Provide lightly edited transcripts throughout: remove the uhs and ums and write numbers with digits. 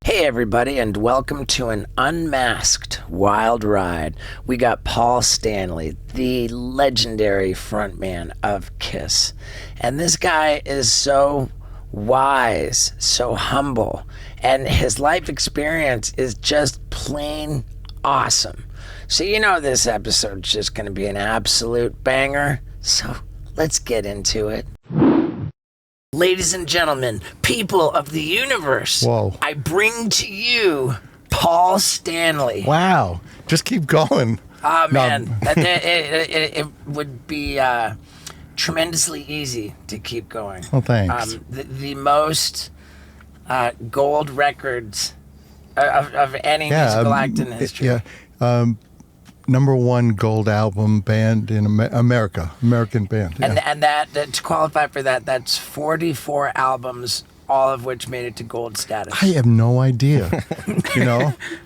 Hey everybody, and welcome to an unmasked wild ride. We got Paul Stanley, the legendary frontman of Kiss. And this guy is so wise, so humble, and his life experience is just plain awesome. So you know this episode's just going to be an absolute banger, so let's get into it. Ladies and gentlemen, people of the universe, Whoa. I bring to you Paul Stanley. Wow. Just keep going. Oh, man. It would be tremendously easy to keep going. Well, thanks. The most gold records of any musical act in history. Yeah. Number one gold album band in American band. Yeah. And that to qualify for that, that's 44 albums, all of which made it to gold status. I have no idea.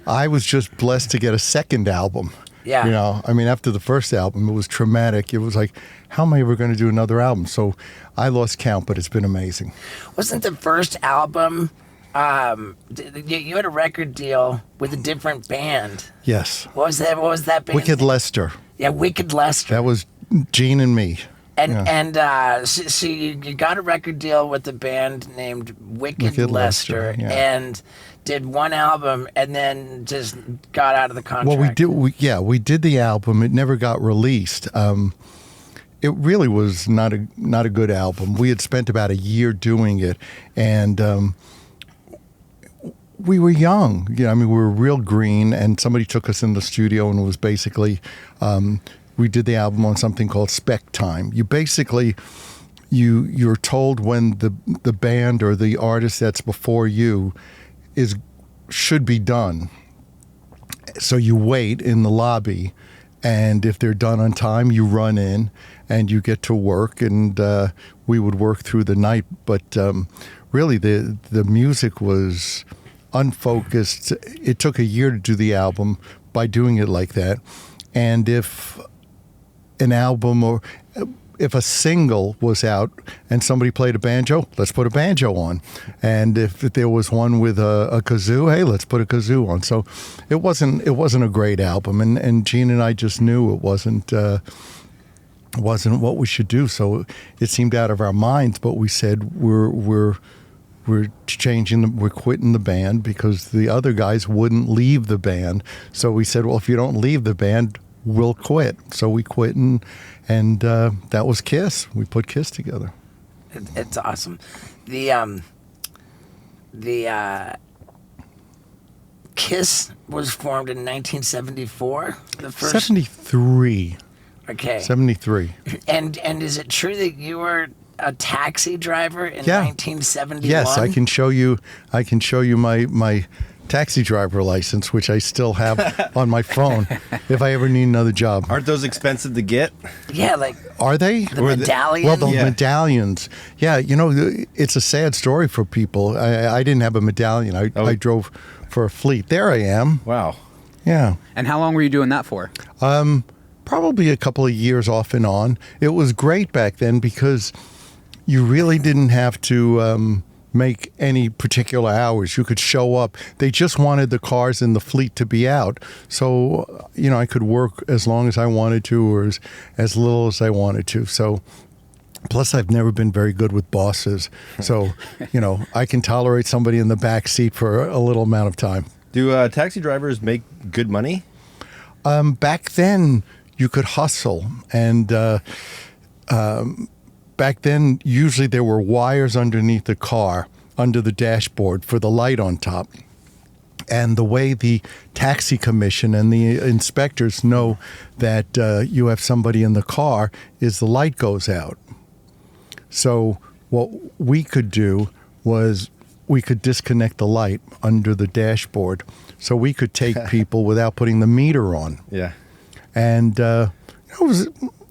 I was just blessed to get a second album. Yeah. After the first album, it was traumatic. It was like, how am I ever going to do another album? So I lost count, but it's been amazing. Wasn't the first album, you had a record deal with a different band? Yes. What was that band? Wicked Lester. Yeah, Wicked Lester. That was Gene and me. So you got a record deal with a band named Wicked Lester, yeah. and did one album, and then just got out of the contract. Well, we did the album. It never got released. It really was not a good album. We had spent about a year doing it, and we were young. We were real green, and somebody took us in the studio, and it was basically. We did the album on something called spec time. You basically, you're told when the band or the artist that's before you should be done. So you wait in the lobby, and if they're done on time, you run in and you get to work. And we would work through the night, but really the music was unfocused. It took a year to do the album by doing it like that, and if an album or if a single was out and somebody played a banjo, let's put a banjo on. And if there was one with a kazoo, hey, let's put a kazoo on. So it wasn't a great album, and Gene and I just knew it wasn't what we should do. So it seemed out of our minds, but we said we're changing, we're quitting the band because the other guys wouldn't leave the band. So we said, well, if you don't leave the band, we'll quit. So we quit, and that was Kiss. We put Kiss together. It's awesome. The Kiss was formed in 1974. The first 73. Okay. 73. And is it true that you were a taxi driver in 1971? Yes, I can show you. My taxi driver license, which I still have on my phone if I ever need another job. Aren't those expensive to get? Yeah, Are they? The medallions? Well, the medallions. Yeah, it's a sad story for people. I didn't have a medallion. I drove for a fleet. There I am. Wow. Yeah. And how long were you doing that for? Probably a couple of years off and on. It was great back then because you really didn't have to make any particular hours. You could show up. They just wanted the cars in the fleet to be out. So, I could work as long as I wanted to or as little as I wanted to. So, plus I've never been very good with bosses. So, I can tolerate somebody in the back seat for a little amount of time. Do taxi drivers make good money? Back then, you could hustle. And back then, usually there were wires underneath the car, under the dashboard for the light on top. And the way the taxi commission and the inspectors know that you have somebody in the car is the light goes out. So what we could do was we could disconnect the light under the dashboard so we could take people without putting the meter on. Yeah. And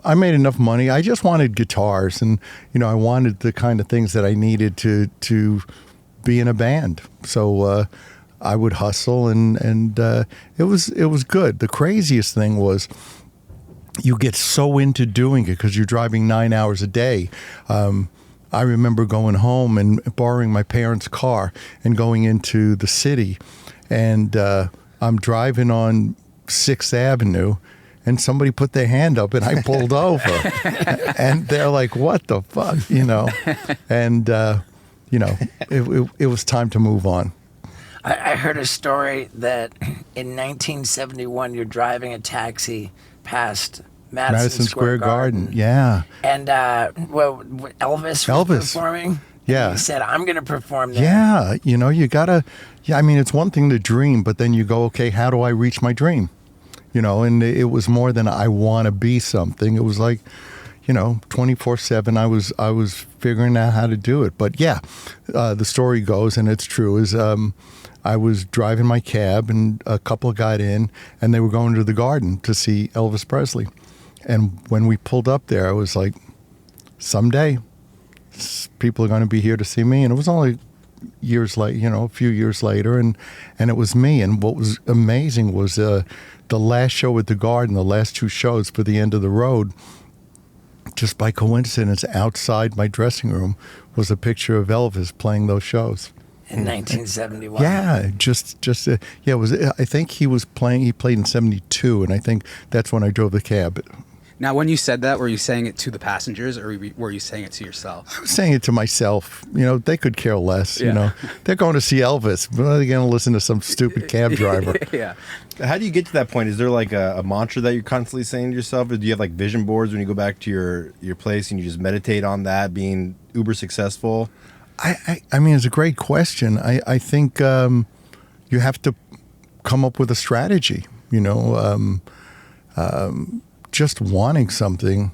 I made enough money. I just wanted guitars, and I wanted the kind of things that I needed to be in a band. So I would hustle, and it was good. The craziest thing was you get so into doing it because you're driving 9 hours a day. I remember going home and borrowing my parents' car and going into the city, and I'm driving on 6th Avenue, and somebody put their hand up, and I pulled over, and they're like, "What the fuck?" And it was time to move on. I heard a story that in 1971 you're driving a taxi past Madison Square Garden. Yeah. And Elvis was performing. Yeah. He said, "I'm going to perform there." Yeah. You gotta. Yeah. I mean, it's one thing to dream, but then you go, okay, how do I reach my dream? And it was more than I want to be something. It was like, 24/7. I was figuring out how to do it. But yeah, the story goes, and it's true, is I was driving my cab, and a couple got in, and they were going to the Garden to see Elvis Presley. And when we pulled up there, I was like, someday people are going to be here to see me. And it was only years late, a few years later, and it was me. And what was amazing was the last show at the Garden, the last 2 shows for the end of the road, just by coincidence, outside my dressing room was a picture of Elvis playing those shows. In 1971. Yeah, it was. I think he was playing. He played in '72, and I think that's when I drove the cab. Now, when you said that, were you saying it to the passengers, or were you saying it to yourself? I was saying it to myself. They could care less. Yeah. They're going to see Elvis. But are they going to listen to some stupid cab driver? Yeah. How do you get to that point? Is there like a mantra that you're constantly saying to yourself? Or do you have like vision boards when you go back to your place and you just meditate on that, being uber successful? I mean, it's a great question. I think you have to come up with a strategy. Just wanting something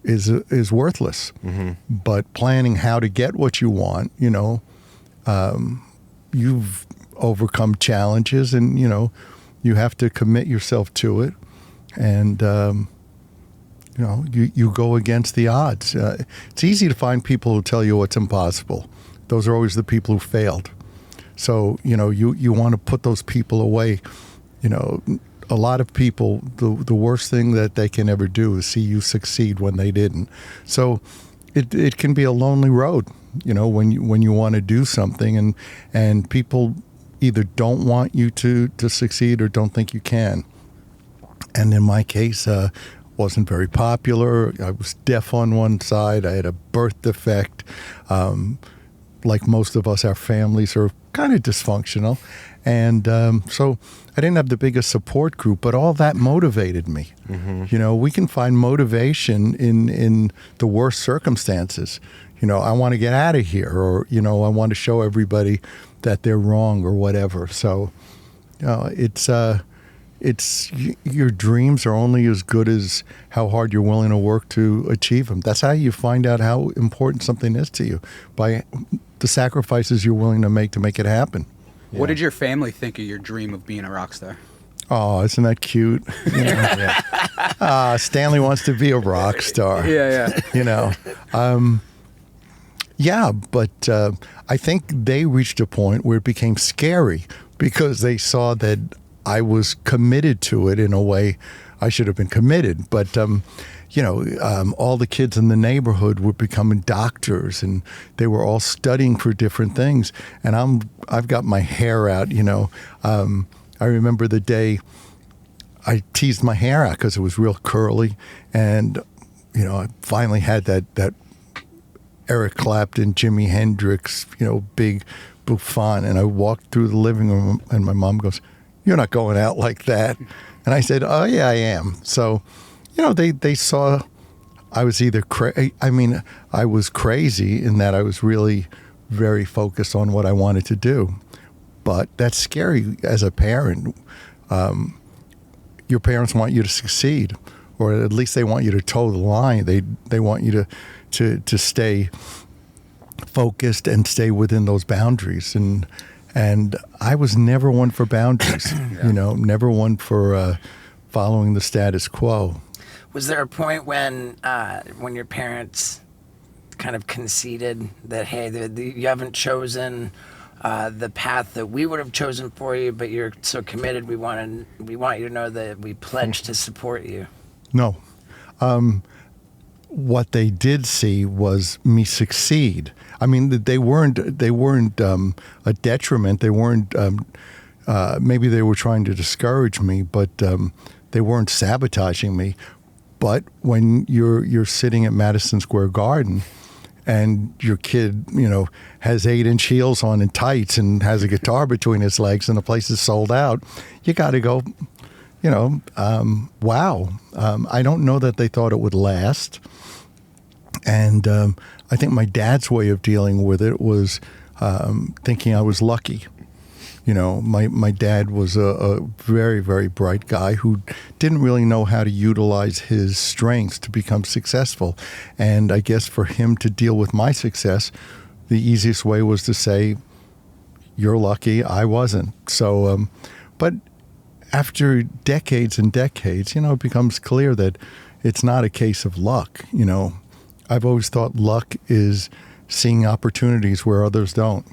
is worthless. Mm-hmm. But planning how to get what you want, you've overcome challenges, and you have to commit yourself to it, and you go against the odds. It's easy to find people who tell you what's impossible. Those are always the people who failed. So you want to put those people away. A lot of people, the worst thing that they can ever do is see you succeed when they didn't. So it can be a lonely road, when you want to do something, and people either don't want you to succeed or don't think you can. And in my case, wasn't very popular. I was deaf on one side. I had a birth defect. Like most of us, our families are kind of dysfunctional. And so I didn't have the biggest support group, but all that motivated me. Mm-hmm. We can find motivation in the worst circumstances. I want to get out of here, or, I want to show everybody that they're wrong or whatever. So, it's your dreams are only as good as how hard you're willing to work to achieve them. That's how you find out how important something is to you, by the sacrifices you're willing to make it happen. What did your family think of your dream of being a rock star? Oh, isn't that cute? Stanley wants to be a rock star. Yeah. Yeah, but I think they reached a point where it became scary because they saw that I was committed to it in a way I should have been committed. But, all the kids in the neighborhood were becoming doctors, and they were all studying for different things. And I've got my hair out, I remember the day I teased my hair out because it was real curly. And, I finally had that Eric Clapton, Jimi Hendrix, big bouffant. And I walked through the living room, and my mom goes, "You're not going out like that." And I said, "Oh, yeah, I am." So, they saw I was either I was crazy in that I was really very focused on what I wanted to do. But that's scary as a parent. Your parents want you to succeed, or at least they want you to toe the line. They want you to stay focused and stay within those boundaries. And I was never one for boundaries, never one for following the status quo. Was there a point when your parents kind of conceded that, hey, you haven't chosen the path that we would have chosen for you, but you're so committed, we want you to know that we pledge to support you? No. what they did see was me succeed. I mean, they weren't a detriment. They weren't. Maybe they were trying to discourage me, but they weren't sabotaging me. But when you're sitting at Madison Square Garden and your kid, has 8-inch heels on and tights and has a guitar between his legs and the place is sold out, you got to go, wow. I don't know that they thought it would last. And I think my dad's way of dealing with it was thinking I was lucky. My dad was a very, very bright guy who didn't really know how to utilize his strengths to become successful. And I guess for him to deal with my success, the easiest way was to say, you're lucky, I wasn't. So, but after decades and decades, it becomes clear that it's not a case of luck. I've always thought luck is seeing opportunities where others don't.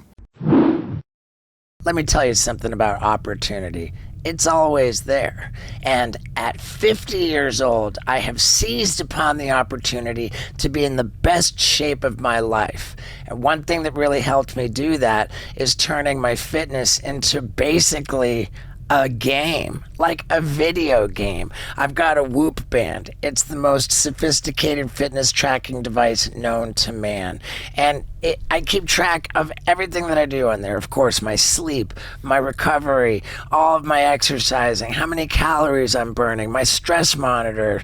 Let me tell you something about opportunity. It's always there. And at 50 years old, I have seized upon the opportunity to be in the best shape of my life. And one thing that really helped me do that is turning my fitness into basically a game, like a video game. I've got a Whoop band. It's the most sophisticated fitness tracking device known to man. And I keep track of everything that I do on there. Of course, my sleep, my recovery, all of my exercising, how many calories I'm burning, my stress monitor.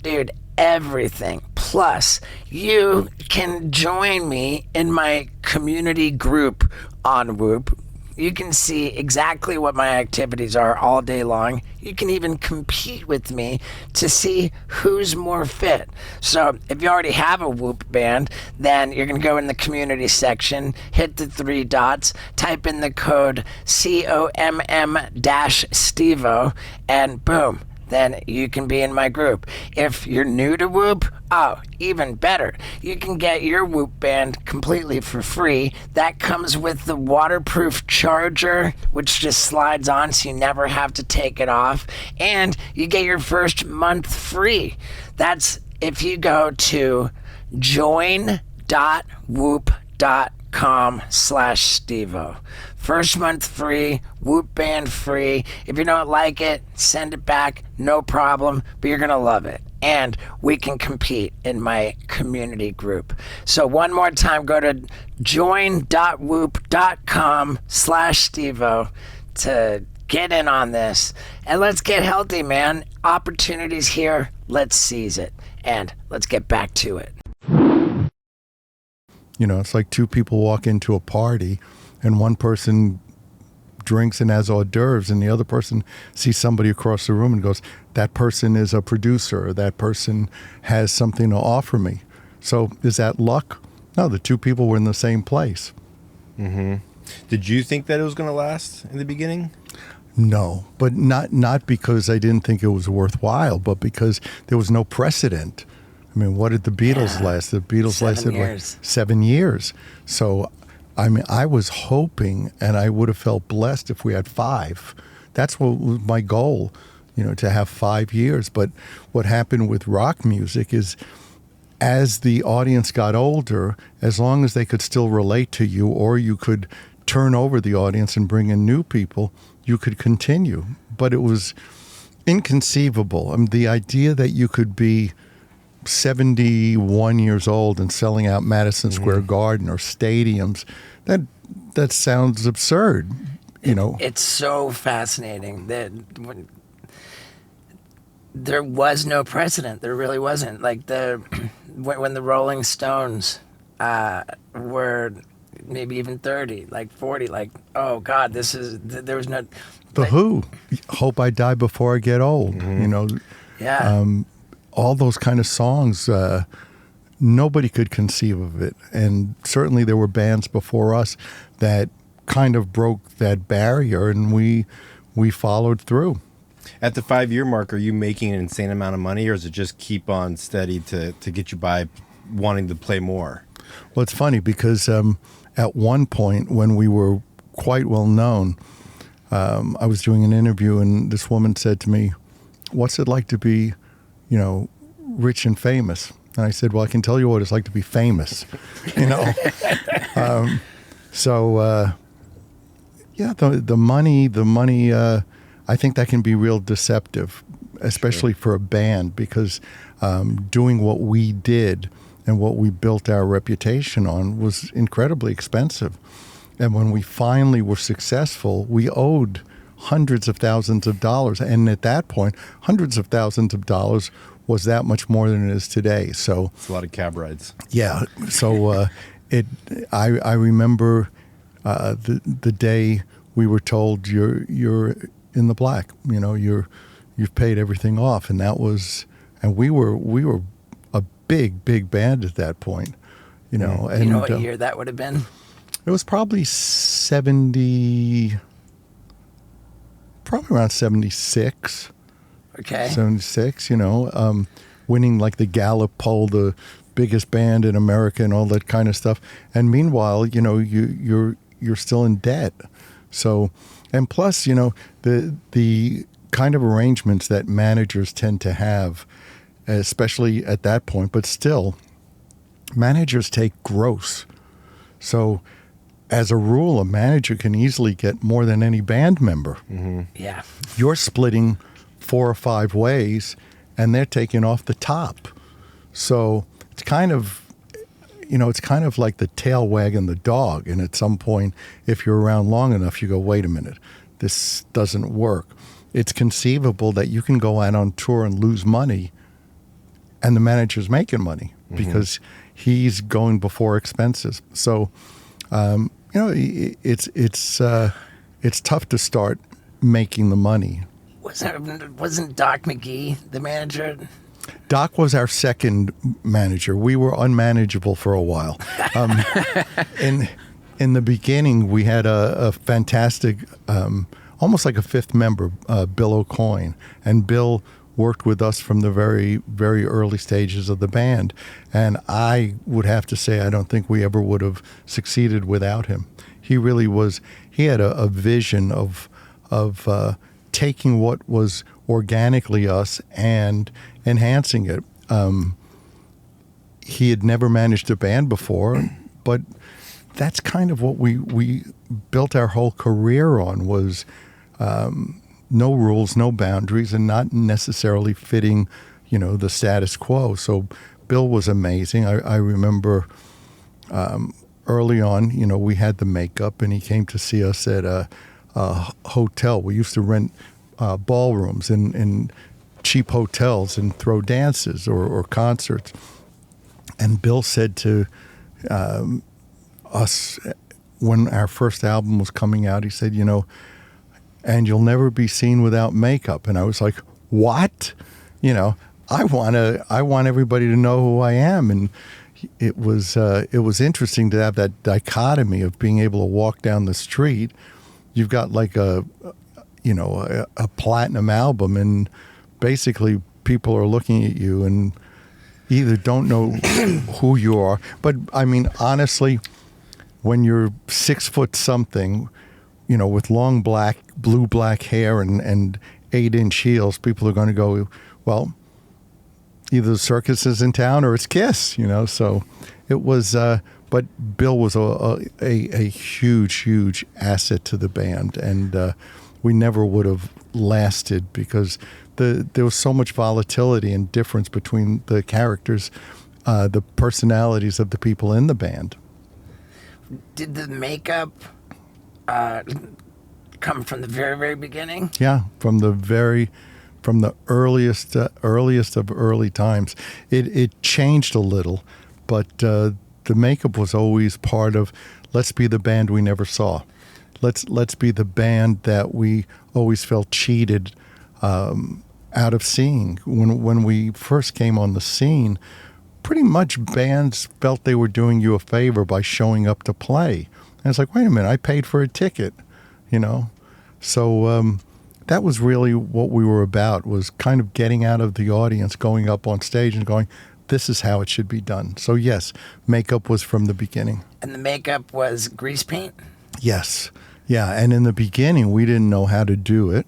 Dude, everything. Plus, you can join me in my community group on Whoop. You can see exactly what my activities are all day long. You can even compete with me to see who's more fit. So if you already have a Whoop band, then you're going to go in the community section, hit the 3 dots, type in the code COMM-STEVO, and boom. Then you can be in my group. If you're new to Whoop, even better. You can get your Whoop band completely for free. That comes with the waterproof charger, which just slides on so you never have to take it off. And you get your first month free. That's if you go to join.whoop.com/Stevo. First month free, Whoop band free. If you don't like it, send it back, no problem, but you're gonna love it. And we can compete in my community group. So one more time, go to join.whoop.com/Stevo to get in on this. And let's get healthy, man. Opportunities here, let's seize it. And let's get back to it. It's like two people walk into a party and one person drinks and has hors d'oeuvres and the other person sees somebody across the room and goes, that person is a producer, or that person has something to offer me. So is that luck? No, the two people were in the same place. Mm-hmm. Did you think that it was going to last in the beginning? No, but not because I didn't think it was worthwhile, but because there was no precedent. I mean, what did the Beatles last? The Beatles lasted like 7 years. So, I mean, I was hoping, and I would have felt blessed if we had 5. That's what was my goal, to have 5 years. But what happened with rock music is, as the audience got older, as long as they could still relate to you, or you could turn over the audience and bring in new people, you could continue. But it was inconceivable. I mean, the idea that you could be 71 years old and selling out Madison Square Garden or stadiums, that sounds absurd. It's so fascinating that there was no precedent. There really wasn't. Like when the Rolling Stones were maybe even 30, like 40, like, oh God, there was no. The Who, Hope I Die Before I Get Old. Yeah. All those kind of songs, nobody could conceive of it. And certainly there were bands before us that kind of broke that barrier, and we followed through. At the 5-year mark, are you making an insane amount of money, or does it just keep on steady to get you by wanting to play more? Well, it's funny because at one point when we were quite well known, I was doing an interview and this woman said to me, "What's it like to be rich and famous?" And I said, well, I can tell you what it's like to be famous, you know. Yeah, the money, I think that can be real deceptive, especially for a band, because doing what we did and what we built our reputation on was incredibly expensive. And when we finally were successful, we owed hundreds of thousands of dollars. And at that point, hundreds of thousands of dollars was that much more than it is today. So It's a lot of cab rides. yeah. So I remember the day we were told you're in the black. You know, you've paid everything off, and that was, and we were a big band at that point. You know, and You know what year that would have been? it was probably probably around 76. Okay. 76, you know, winning like the Gallup poll, the biggest band in America and all that kind of stuff. And meanwhile, you know, you're still in debt. So, and plus, you know, the kind of arrangements that managers tend to have, especially at that point, but still, managers take gross. So, as a rule, a manager can easily get more than any band member. Yeah. You're splitting 4 or 5 ways, and they're taking off the top. So it's kind of, you know, it's kind of like the tail wagging the dog. And at some point, if you're around long enough, you go, wait a minute, this doesn't work. It's conceivable that you can go out on tour and lose money, and the manager's making money because he's going before expenses. So, you know, it's tough to start making the money. Wasn't Doc McGee the manager? Doc was our second manager. We were unmanageable for a while. In the beginning, we had a fantastic, almost like a fifth member, Bill O'Coin, and Bill worked with us from the very, very early stages of the band. And I would have to say, I don't think we ever would have succeeded without him. He really was. He had a vision of taking what was organically us and enhancing it. He had never managed a band before, but that's kind of what we built our whole career on, was no rules, no boundaries, and not necessarily fitting, you know, the status quo. So Bill was amazing. I remember early on, you know, we had the makeup, and he came to see us at a hotel. We used to rent ballrooms in cheap hotels and throw dances or concerts. And Bill said to us when our first album was coming out, he said, you know, and you'll never be seen without makeup. And I was like, what? You know, I want everybody to know who I am. And it was interesting to have that dichotomy of being able to walk down the street. You've got like a platinum album, and basically people are looking at you and either don't know who you are. But I mean, honestly, when you're 6 foot something, you know, with long blue black hair and 8-inch heels, people are going to go, well, either the circus is in town or it's Kiss, you know. So it was, but Bill was a huge asset to the band, and we never would have lasted because there was so much volatility and difference between the characters, the personalities of the people in the band. Did the makeup come from the very, very beginning? Yeah, from the earliest of early times. It changed a little, but the makeup was always part of, let's be the band we never saw. Let's be the band that we always felt cheated out of seeing. When we first came on the scene, pretty much bands felt they were doing you a favor by showing up to play. And it's like, wait a minute, I paid for a ticket, you know? So that was really what we were about, was kind of getting out of the audience, going up on stage and going, this is how it should be done. So yes, makeup was from the beginning. And the makeup was grease paint? Yes. Yeah, and in the beginning, we didn't know how to do it.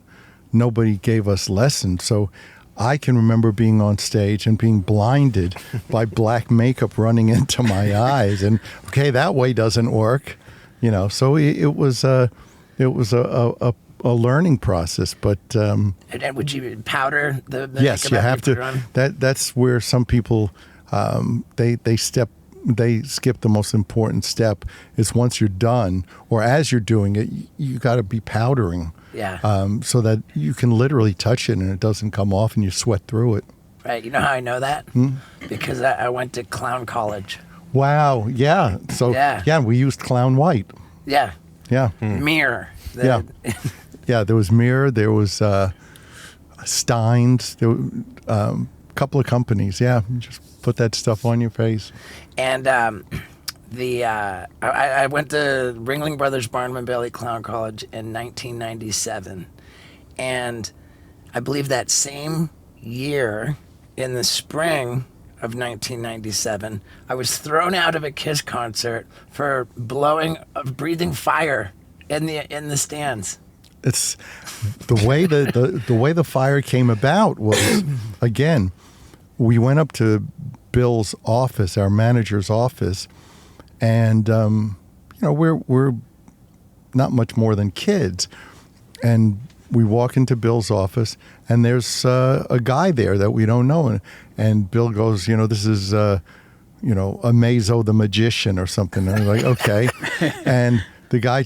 Nobody gave us lessons. So I can remember being on stage and being blinded by black makeup running into my eyes, and okay, that way doesn't work, So it was a learning process. But And would you powder the yes, makeup you after have put it to. on? That's where some people they skip the most important step. Is once you're done, or as you're doing it, you got to be powdering. Yeah. So that you can literally touch it and it doesn't come off and you sweat through it. Right. You know how I know that? Because I went to clown college. Wow. Yeah. So Yeah. we used clown white. Yeah. Yeah. Mirror. Yeah. Yeah. There was Mirror. There was Steins. There were a couple of companies. Yeah. You just put that stuff on your face. And I went to Ringling Brothers Barnum and Bailey Clown College in 1997, and I believe that same year, in the spring of 1997, I was thrown out of a Kiss concert for breathing fire in the stands. It's the way the way the fire came about was, again, we went up to Bill's office, our manager's office, and we're not much more than kids, and we walk into Bill's office, and there's a guy there that we don't know, and Bill goes, this is Amazo the magician or something, and I'm like, okay, and the guy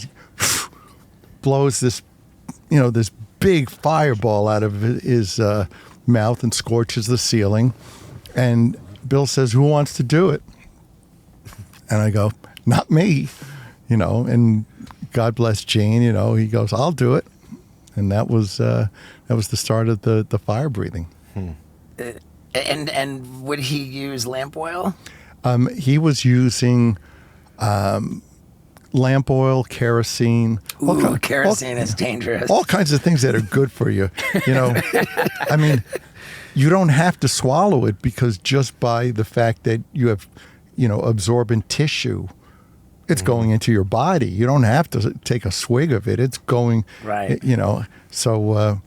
blows this big fireball out of his mouth and scorches the ceiling, and Bill says, "Who wants to do it?" And I go, "Not me," and God bless Gene, he goes, "I'll do it." And that was the start of the fire breathing. And would he use lamp oil? He was using lamp oil, kerosene. Kerosene is dangerous. All kinds of things that are good for you. I mean, you don't have to swallow it because just by the fact that you have, absorbent tissue, it's going into your body. You don't have to take a swig of it. It's going, right. So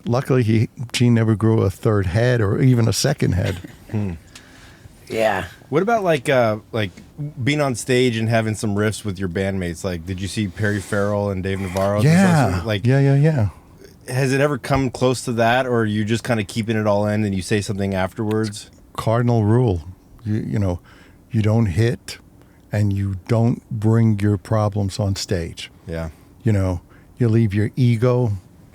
luckily Gene never grew a third head or even a second head. Yeah. What about like being on stage and having some riffs with your bandmates? Like, did you see Perry Farrell and Dave Navarro? Yeah. Yeah. Has it ever come close to that, or are you just kind of keeping it all in and you say something afterwards? Cardinal rule. You don't hit and you don't bring your problems on stage. Yeah. You leave your ego.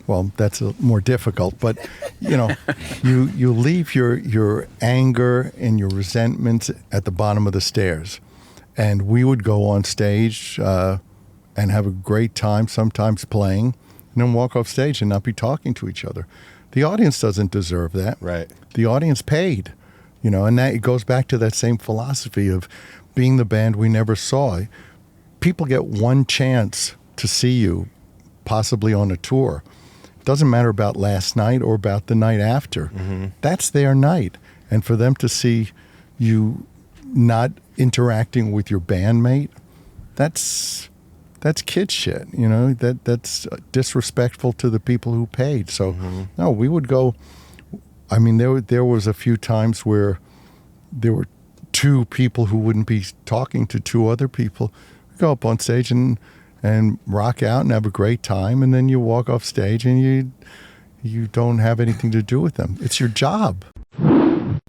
Well, that's more difficult, but you leave your anger and your resentments at the bottom of the stairs. And we would go on stage and have a great time, sometimes playing, and then walk off stage and not be talking to each other. The audience doesn't deserve that. Right. The audience paid, and that it goes back to that same philosophy of being the band we never saw. People get one chance to see you, possibly on a tour. It doesn't matter about last night or about the night after. Mm-hmm. That's their night. And for them to see you not interacting with your bandmate, that's kid shit, that's disrespectful to the people who paid. So, no, we would go. I mean, there was a few times where there were two people who wouldn't be talking to two other people. We go up on stage and rock out and have a great time, and then you walk off stage and you don't have anything to do with them. It's your job.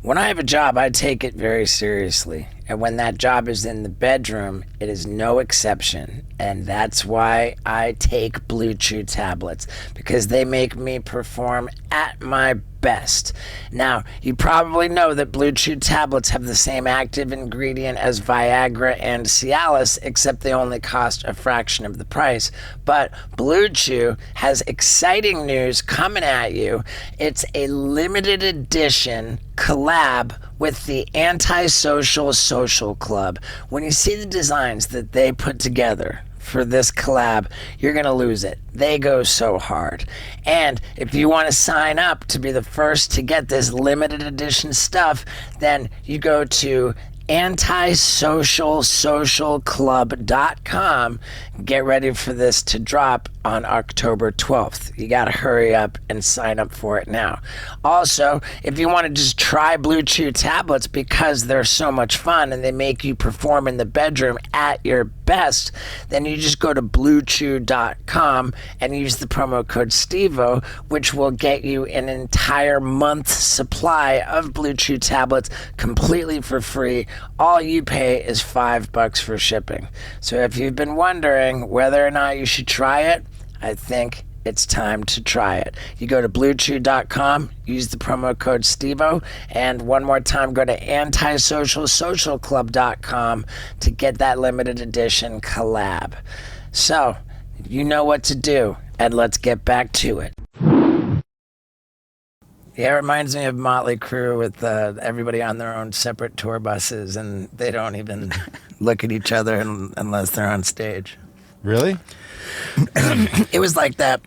When I have a job, I take it very seriously. And when that job is in the bedroom, it is no exception. And that's why I take bluechew tablets, because they make me perform at my best. Now, you probably know that bluechew tablets have the same active ingredient as Viagra and Cialis, except they only cost a fraction of the price. But bluechew has exciting news coming at you. It's a limited edition collab with the Antisocial Social Club. When you see the designs that they put together for this collab, you're going to lose it. They go so hard. And if you want to sign up to be the first to get this limited edition stuff, then you go to antisocialsocialclub.com. Get ready for this to drop on October 12th. You got to hurry up and sign up for it now. Also, if you want to just try Blue Chew tablets because they're so much fun and they make you perform in the bedroom at your best, then you just go to bluechew.com and use the promo code STEVO, which will get you an entire month's supply of Blue Chew tablets completely for free. All you pay is $5 for shipping. So if you've been wondering whether or not you should try it, I think it's time to try it. You go to bluechew.com, use the promo code STEVO, and one more time, go to antisocialsocialclub.com to get that limited edition collab. So, you know what to do, and let's get back to it. Yeah, it reminds me of Motley Crue with everybody on their own separate tour buses, and they don't even look at each other unless they're on stage. Really? It was like that.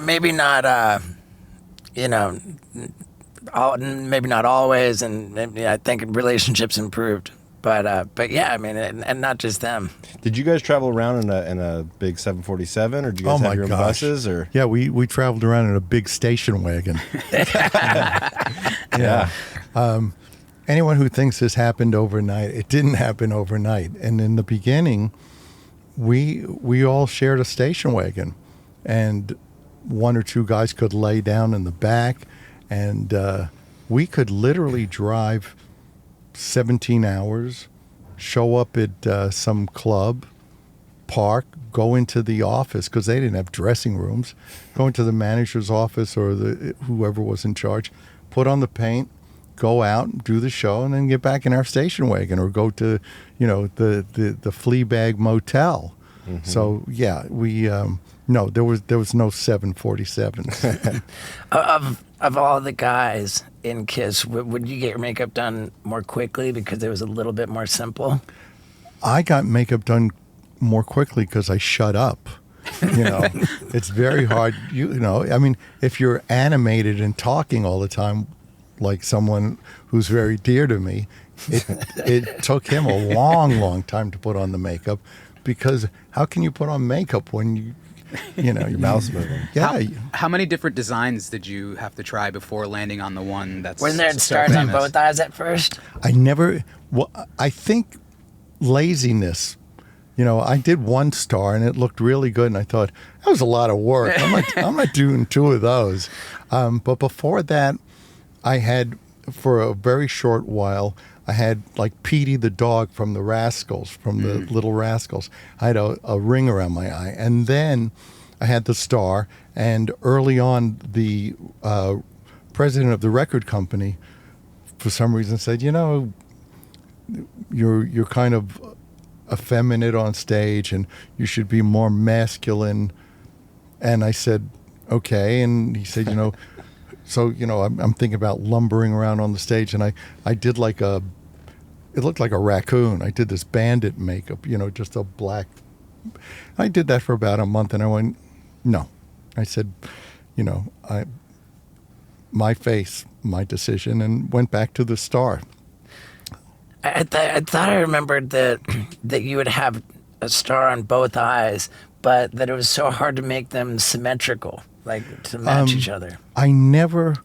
Maybe not, maybe not always, and maybe I think relationships improved. But yeah, I mean, and not just them. Did you guys travel around in a big 747, or did you guys have your own buses? Or yeah, we traveled around in a big station wagon. Yeah. Anyone who thinks this happened overnight, it didn't happen overnight. And in the beginning, we all shared a station wagon, and one or two guys could lay down in the back, and we could literally drive 17 hours, show up at some club, park, go into the office because they didn't have dressing rooms, go into the manager's office or whoever was in charge, put on the paint, go out, do the show, and then get back in our station wagon or go to, the Fleabag Motel. Mm-hmm. So yeah, we no, there was no 747s. Of all the guys in Kiss, would you get your makeup done more quickly because it was a little bit more simple? I got makeup done more quickly because I shut up. It's very hard. I mean, if you're animated and talking all the time, like someone who's very dear to me, it took him a long time to put on the makeup, because how can you put on makeup when your mouth's moving? Yeah. How many different designs did you have to try before landing on the one that's Wasn't there so stars on famous? both eyes at first? I think laziness. I did one star and it looked really good, and I thought that was a lot of work. I'm not doing two of those. But before that, I had, for a very short while, I had like Petey the dog from the Rascals, from the Little Rascals. I had a ring around my eye, and then I had the star. And early on, the president of the record company, for some reason, said, you're kind of effeminate on stage, and you should be more masculine. And I said, okay. And he said, so, I'm thinking about lumbering around on the stage, and I did it looked like a raccoon. I did this bandit makeup, just a black. I did that for about a month, and I went, no. I said, my face, my decision, and went back to the star. I thought I remembered that you would have a star on both eyes, but that it was so hard to make them symmetrical, like to match each other. I never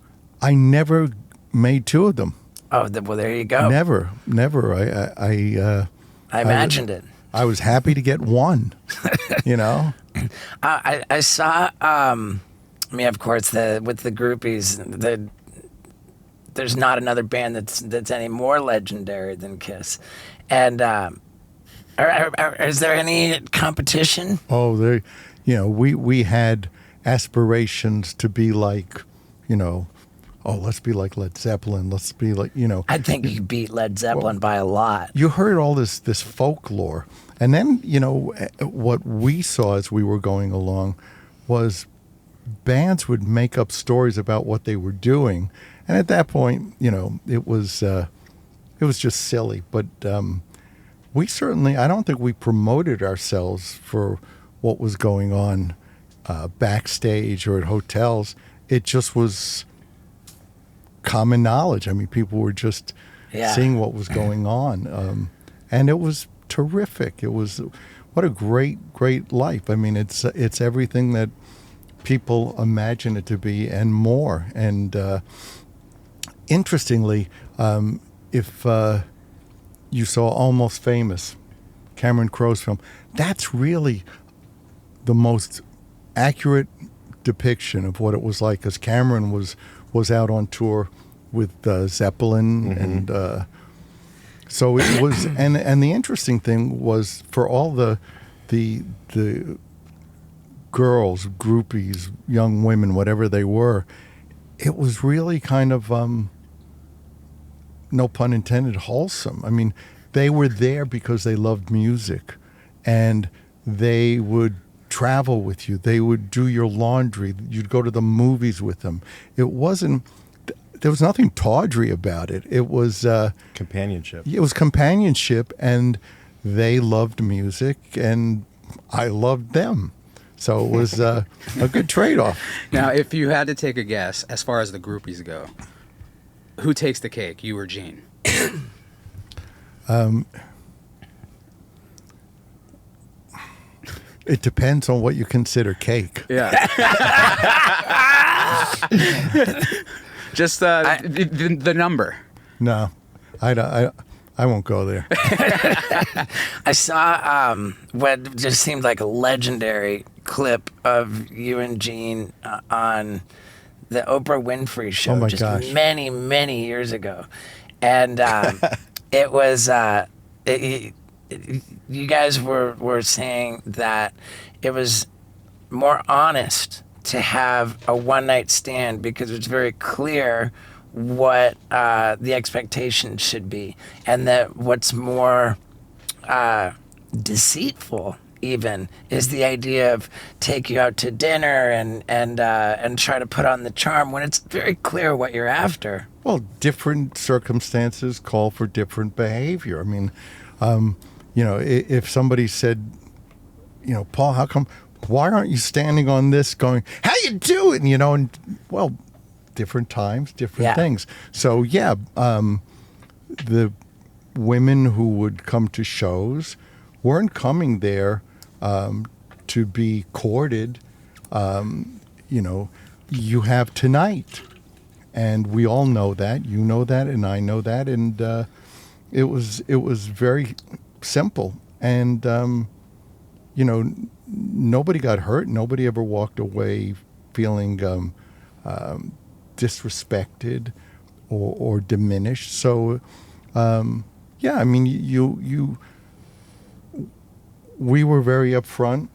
made two of them. Oh, well, there you go. Never. I imagined it. I was happy to get one. I saw. Of course, with the groupies, there's not another band that's any more legendary than Kiss. And is there any competition? Oh, we had aspirations to be like, let's be like Led Zeppelin. Let's be like, I think you beat Led Zeppelin by a lot. You heard all this folklore. And then, what we saw as we were going along was bands would make up stories about what they were doing. And at that point, it was just silly. But we certainly, I don't think we promoted ourselves for what was going on backstage or at hotels. It just was common knowledge. I mean, people were just, Yeah. seeing what was going on. And it was terrific. It was, what a great life. I mean, it's everything that people imagine it to be and more. And interestingly, if you saw Almost Famous, Cameron Crowe's film, that's really the most accurate depiction of what it was like, because Cameron was out on tour with Zeppelin, and so it was. And the interesting thing was, for all the girls, groupies, young women, whatever they were, it was really kind of no pun intended, wholesome. I mean, they were there because they loved music, and they would travel with you. They would do your laundry. You'd go to the movies with them. It wasn't, there was nothing tawdry about it. It was companionship. It was companionship, and they loved music, and I loved them. So it was a good trade-off. Now, if you had to take a guess, as far as the groupies go, who takes the cake, you or Gene? It depends on what you consider cake. Yeah. Just the number. No, I won't go there. I saw what just seemed like a legendary clip of you and Gene on the Oprah Winfrey show, Oh my just gosh. many years ago, and it was you guys were saying that it was more honest to have a one-night stand because it's very clear what the expectation should be, and that what's more deceitful even is the idea of take you out to dinner and try to put on the charm when it's very clear what you're after. Well, different circumstances call for different behavior. I mean, if somebody said, Paul, why aren't you standing on this going, how you doing? And well, different times, different things. So yeah, the women who would come to shows weren't coming there to be courted. You have tonight, and we all know that. You know that, and I know that, and it was very simple, and nobody got hurt. Nobody ever walked away feeling disrespected or diminished. So, I mean, we were very upfront,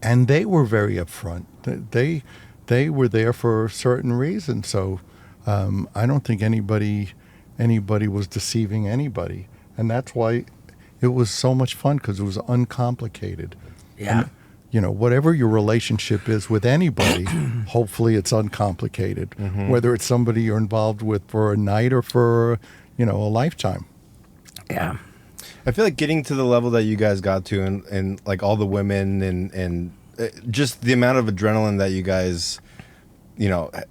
and they were very upfront. They were there for a certain reason. So, I don't think anybody was deceiving anybody, and that's why it was so much fun, because it was uncomplicated. Yeah. And, whatever your relationship is with anybody, hopefully it's uncomplicated, whether it's somebody you're involved with for a night or for, a lifetime. Yeah. I feel like getting to the level that you guys got to, and like all the women and just the amount of adrenaline that you guys,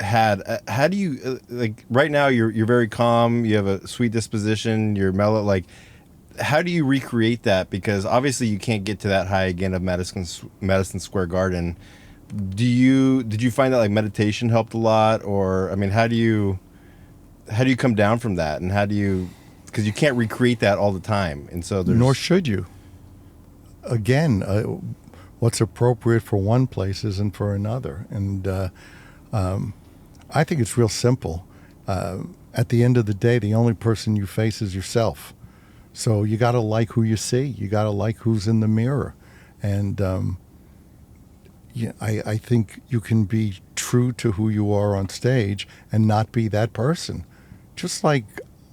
had. How do you like right now? You're very calm. You have a sweet disposition. You're mellow. Like, how do you recreate that? Because obviously you can't get to that high again of Madison Square Garden. Did you find that like meditation helped a lot, or I mean, how do you come down from that, and how do you? Because you can't recreate that all the time, and so nor should you. Again, what's appropriate for one place isn't for another, and I think it's real simple. At the end of the day, the only person you face is yourself. So you got to like who you see. You got to like who's in the mirror, and I think you can be true to who you are on stage and not be that person. Just like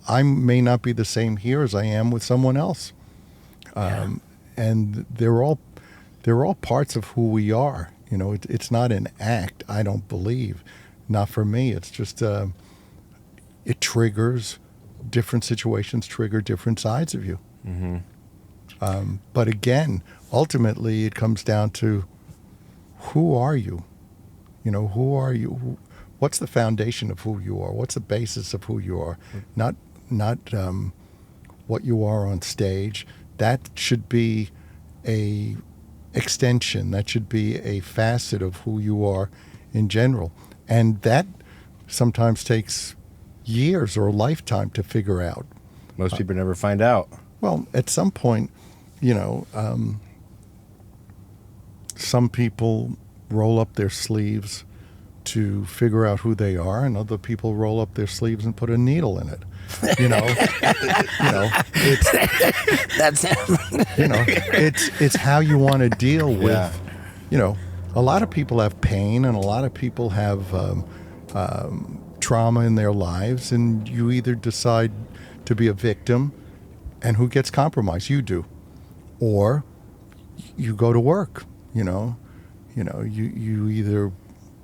I may not be the same here as I am with someone else. And they're all parts of who we are. It's not an act, I don't believe. Not for me. It's just, it triggers, different situations trigger different sides of you. But again, ultimately it comes down to, who are you? Who are you? What's the foundation of who you are? What's the basis of who you are? Not not what you are on stage. That should be a extension. That should be a facet of who you are in general. And that sometimes takes years or a lifetime to figure out. Most people never find out. Well, at some point, some people roll up their sleeves to figure out who they are, and other people roll up their sleeves and put a needle in it. It's how you want to deal with. A lot of people have pain, and a lot of people have trauma in their lives, and you either decide to be a victim, and who gets compromised? You do, or you go to work. You either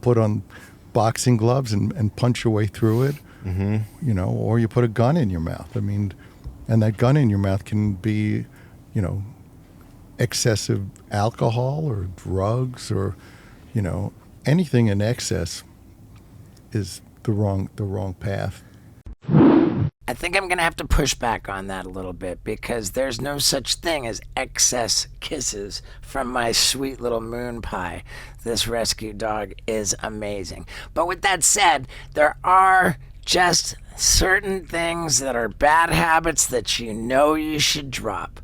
put on boxing gloves and punch your way through it, or you put a gun in your mouth. I mean, and that gun in your mouth can be, excessive alcohol or drugs or, anything in excess is the wrong path. I think I'm going to have to push back on that a little bit, because there's no such thing as excess kisses from my sweet little moon pie. This rescue dog is amazing. But with that said, there are just certain things that are bad habits that you should drop.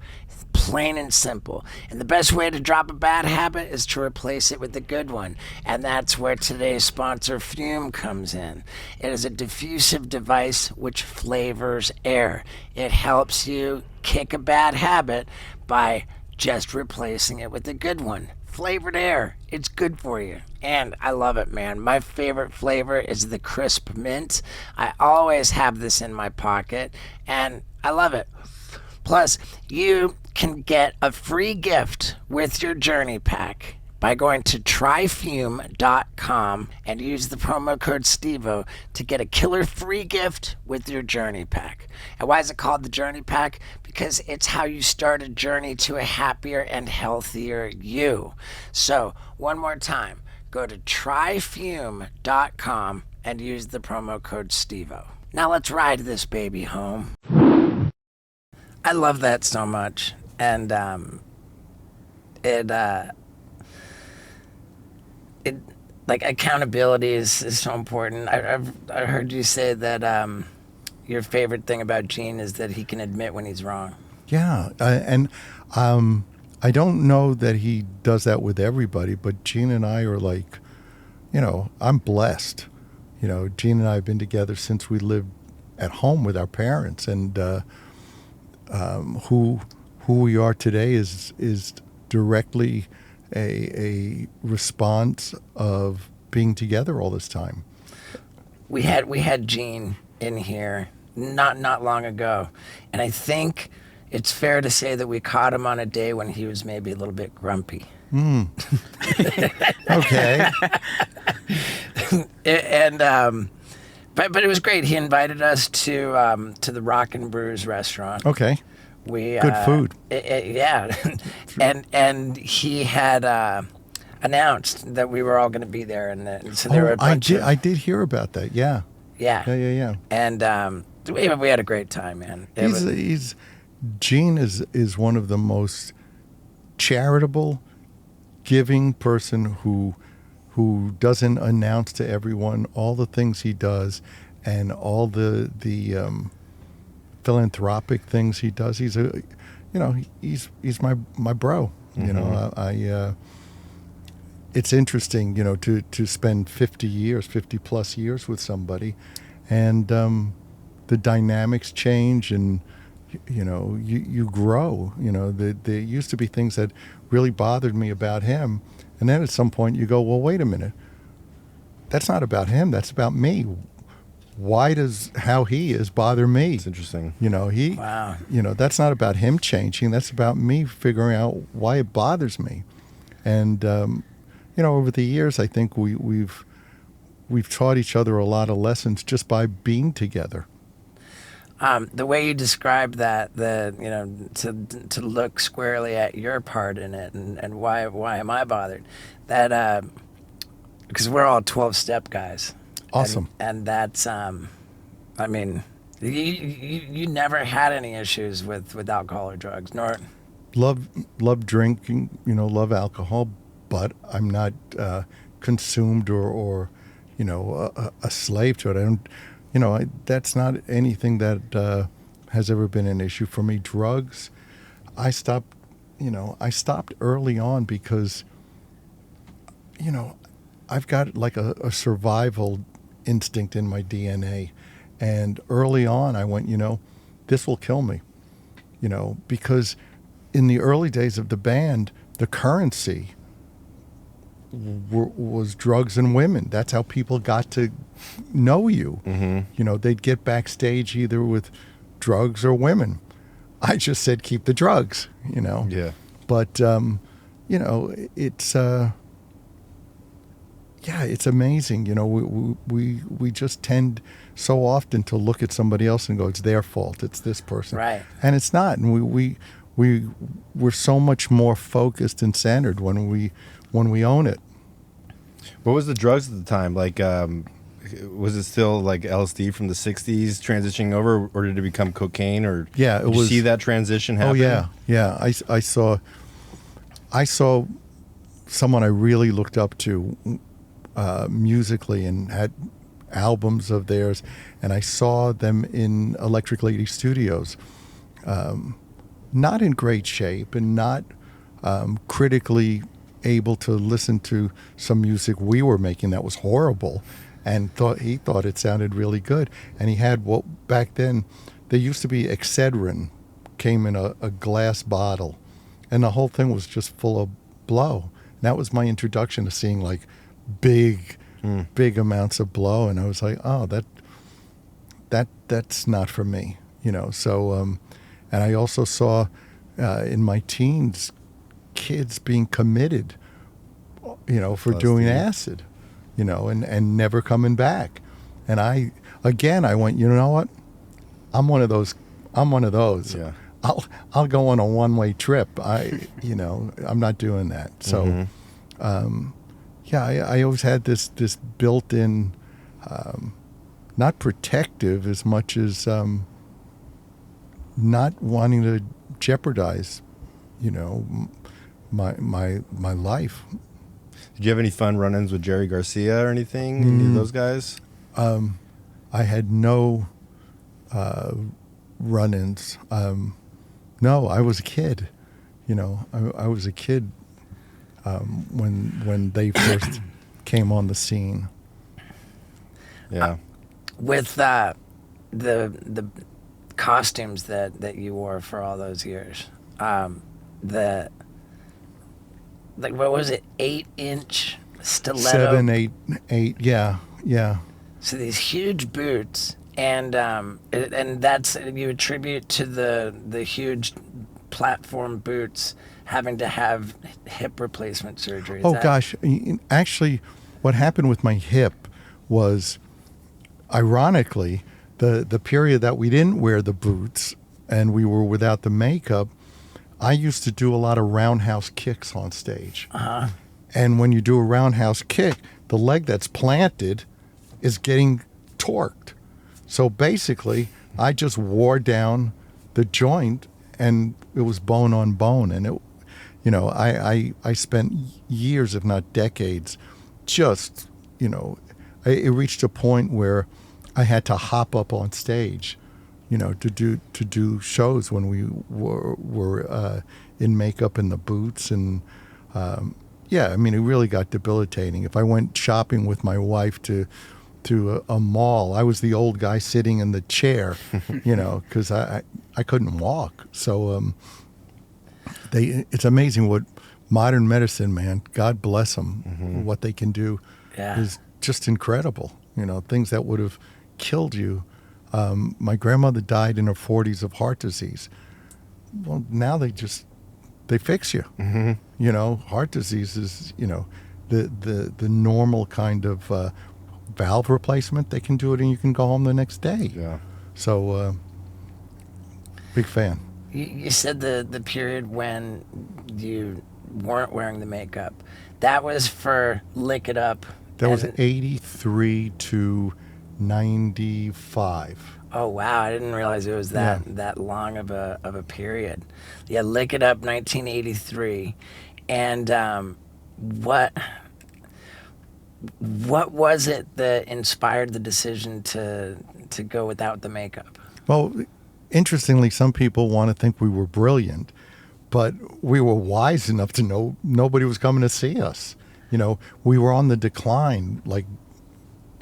Plain and simple. And the best way to drop a bad habit is to replace it with a good one. And that's where today's sponsor, Fume, comes in. It is a diffusive device which flavors air. It helps you kick a bad habit by just replacing it with a good one. Flavored air. It's good for you. And I love it, man. My favorite flavor is the crisp mint. I always have this in my pocket, and I love it. Plus, you can get a free gift with your Journey Pack by going to tryfume.com and use the promo code STEVO to get a killer free gift with your Journey Pack. And why is it called the Journey Pack? Because it's how you start a journey to a happier and healthier you. So, one more time, go to tryfume.com and use the promo code STEVO. Now let's ride this baby home. I love that so much, and it like accountability is so important. I heard you say that your favorite thing about Gene is that he can admit when he's wrong. Yeah, and I don't know that he does that with everybody, but Gene and I are like, I'm blessed. Gene and I have been together since we lived at home with our parents, and who we are today is directly a response of being together all this time. We had Gene in here not long ago, and I think it's fair to say that we caught him on a day when he was maybe a little bit grumpy. Okay. But it was great. He invited us to the Rock and Brews restaurant. Okay. Good food. Yeah, and he had announced that we were all going to be there, and so there were a bunch I did hear about that. Yeah. And we had a great time, man. Gene is one of the most charitable, giving person who doesn't announce to everyone all the things he does and all the philanthropic things he does. He's my bro. Mm-hmm. It's interesting, to spend 50 plus years with somebody, and the dynamics change, and you grow. There used to be things that really bothered me about him, and then at some point you go, well, wait a minute, that's not about him, that's about me. Why does how he is bother me? It's interesting. Wow. That's not about him changing. That's about me figuring out why it bothers me. And over the years, I think we've taught each other a lot of lessons just by being together. The way you described that, to look squarely at your part in it, and why am I bothered? That because we're all 12-step guys. Awesome. And that's, You never had any issues with alcohol or drugs, nor Love drinking, love alcohol, but I'm not consumed or a slave to it. I don't, that's not anything that has ever been an issue for me. Drugs, I stopped, I stopped early on because, I've got like a survival instinct in my DNA. And early on, I went, this will kill me, because in the early days of the band, the currency was drugs and women. That's how people got to know you. Mm-hmm. They'd get backstage either with drugs or women. I just said, keep the drugs, Yeah. But, it's, it's amazing. We just tend so often to look at somebody else and go, it's their fault. It's this person. Right. And it's not. And we're so much more focused and centered when we own it. What was the drugs at the time? Like, was it still like LSD from the 60s transitioning over, or did it become cocaine? Or Yeah, it did you was. see that transition happen? Oh yeah. I saw someone I really looked up to musically and had albums of theirs, and I saw them in Electric Lady Studios, not in great shape and not critically able to listen to some music we were making that was horrible, and he thought it sounded really good. And he had what back then there used to be Excedrin, came in a glass bottle, and the whole thing was just full of blow. And that was my introduction to seeing like big amounts of blow, and I was like, oh, that's not for me, So, and I also saw in my teens kids being committed, for doing acid, and never coming back. And I went, you know what? I'm one of those. Yeah. I'll go on a one-way trip. I'm not doing that. So, I always had this built-in, not protective as much as not wanting to jeopardize, my life. Did you have any fun run-ins with Jerry Garcia or anything? Any of those guys? I had no run-ins. No, I was a kid. I was a kid when they first came on the scene. Yeah. with the costumes that you wore for all those years. The like what was it, 8-inch stiletto? 7, 8, yeah. So these huge boots, and that's you attribute to the huge platform boots having to have hip replacement surgery. Gosh, actually, what happened with my hip was, ironically, the period that we didn't wear the boots and we were without the makeup, I used to do a lot of roundhouse kicks on stage. Uh-huh. And when you do a roundhouse kick, the leg that's planted is getting torqued. So basically, I just wore down the joint, and it was bone on bone. And I spent years, if not decades, just, it reached a point where I had to hop up on stage, to do shows when we were in makeup and the boots. And it really got debilitating. If I went shopping with my wife to a mall, I was the old guy sitting in the chair, because I couldn't walk. So it's amazing what modern medicine, man, God bless them, what they can do is just incredible. Things that would have killed you. My grandmother died in her 40s of heart disease. Well, now they fix you. Heart disease is, the normal kind of valve replacement. They can do it and you can go home the next day. Yeah. So, big fan. You said the period when you weren't wearing the makeup, that was for Lick It Up. That was 83 to 95. Oh wow, I didn't realize it was that long of a period. Yeah, Lick It Up, 1983, and what what was it that inspired the decision to go without the makeup? Well, interestingly, some people want to think we were brilliant, but we were wise enough to know nobody was coming to see us. You know, we were on the decline, like,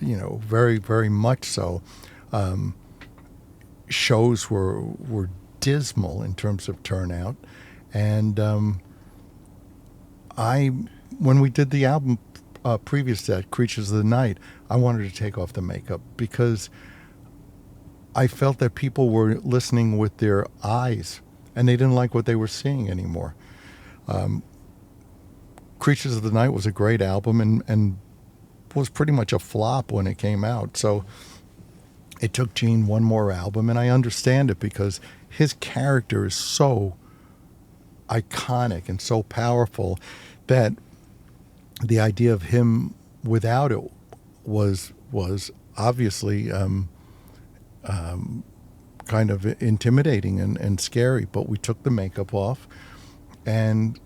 you know, very, very much so. Shows were dismal in terms of turnout, and when we did the album previous to that, Creatures of the Night, I wanted to take off the makeup because I felt that people were listening with their eyes and they didn't like what they were seeing anymore. Creatures of the Night was a great album and was pretty much a flop when it came out. So it took Gene one more album, and I understand it because his character is so iconic and so powerful that the idea of him without it was obviously kind of intimidating and scary. But we took the makeup off, and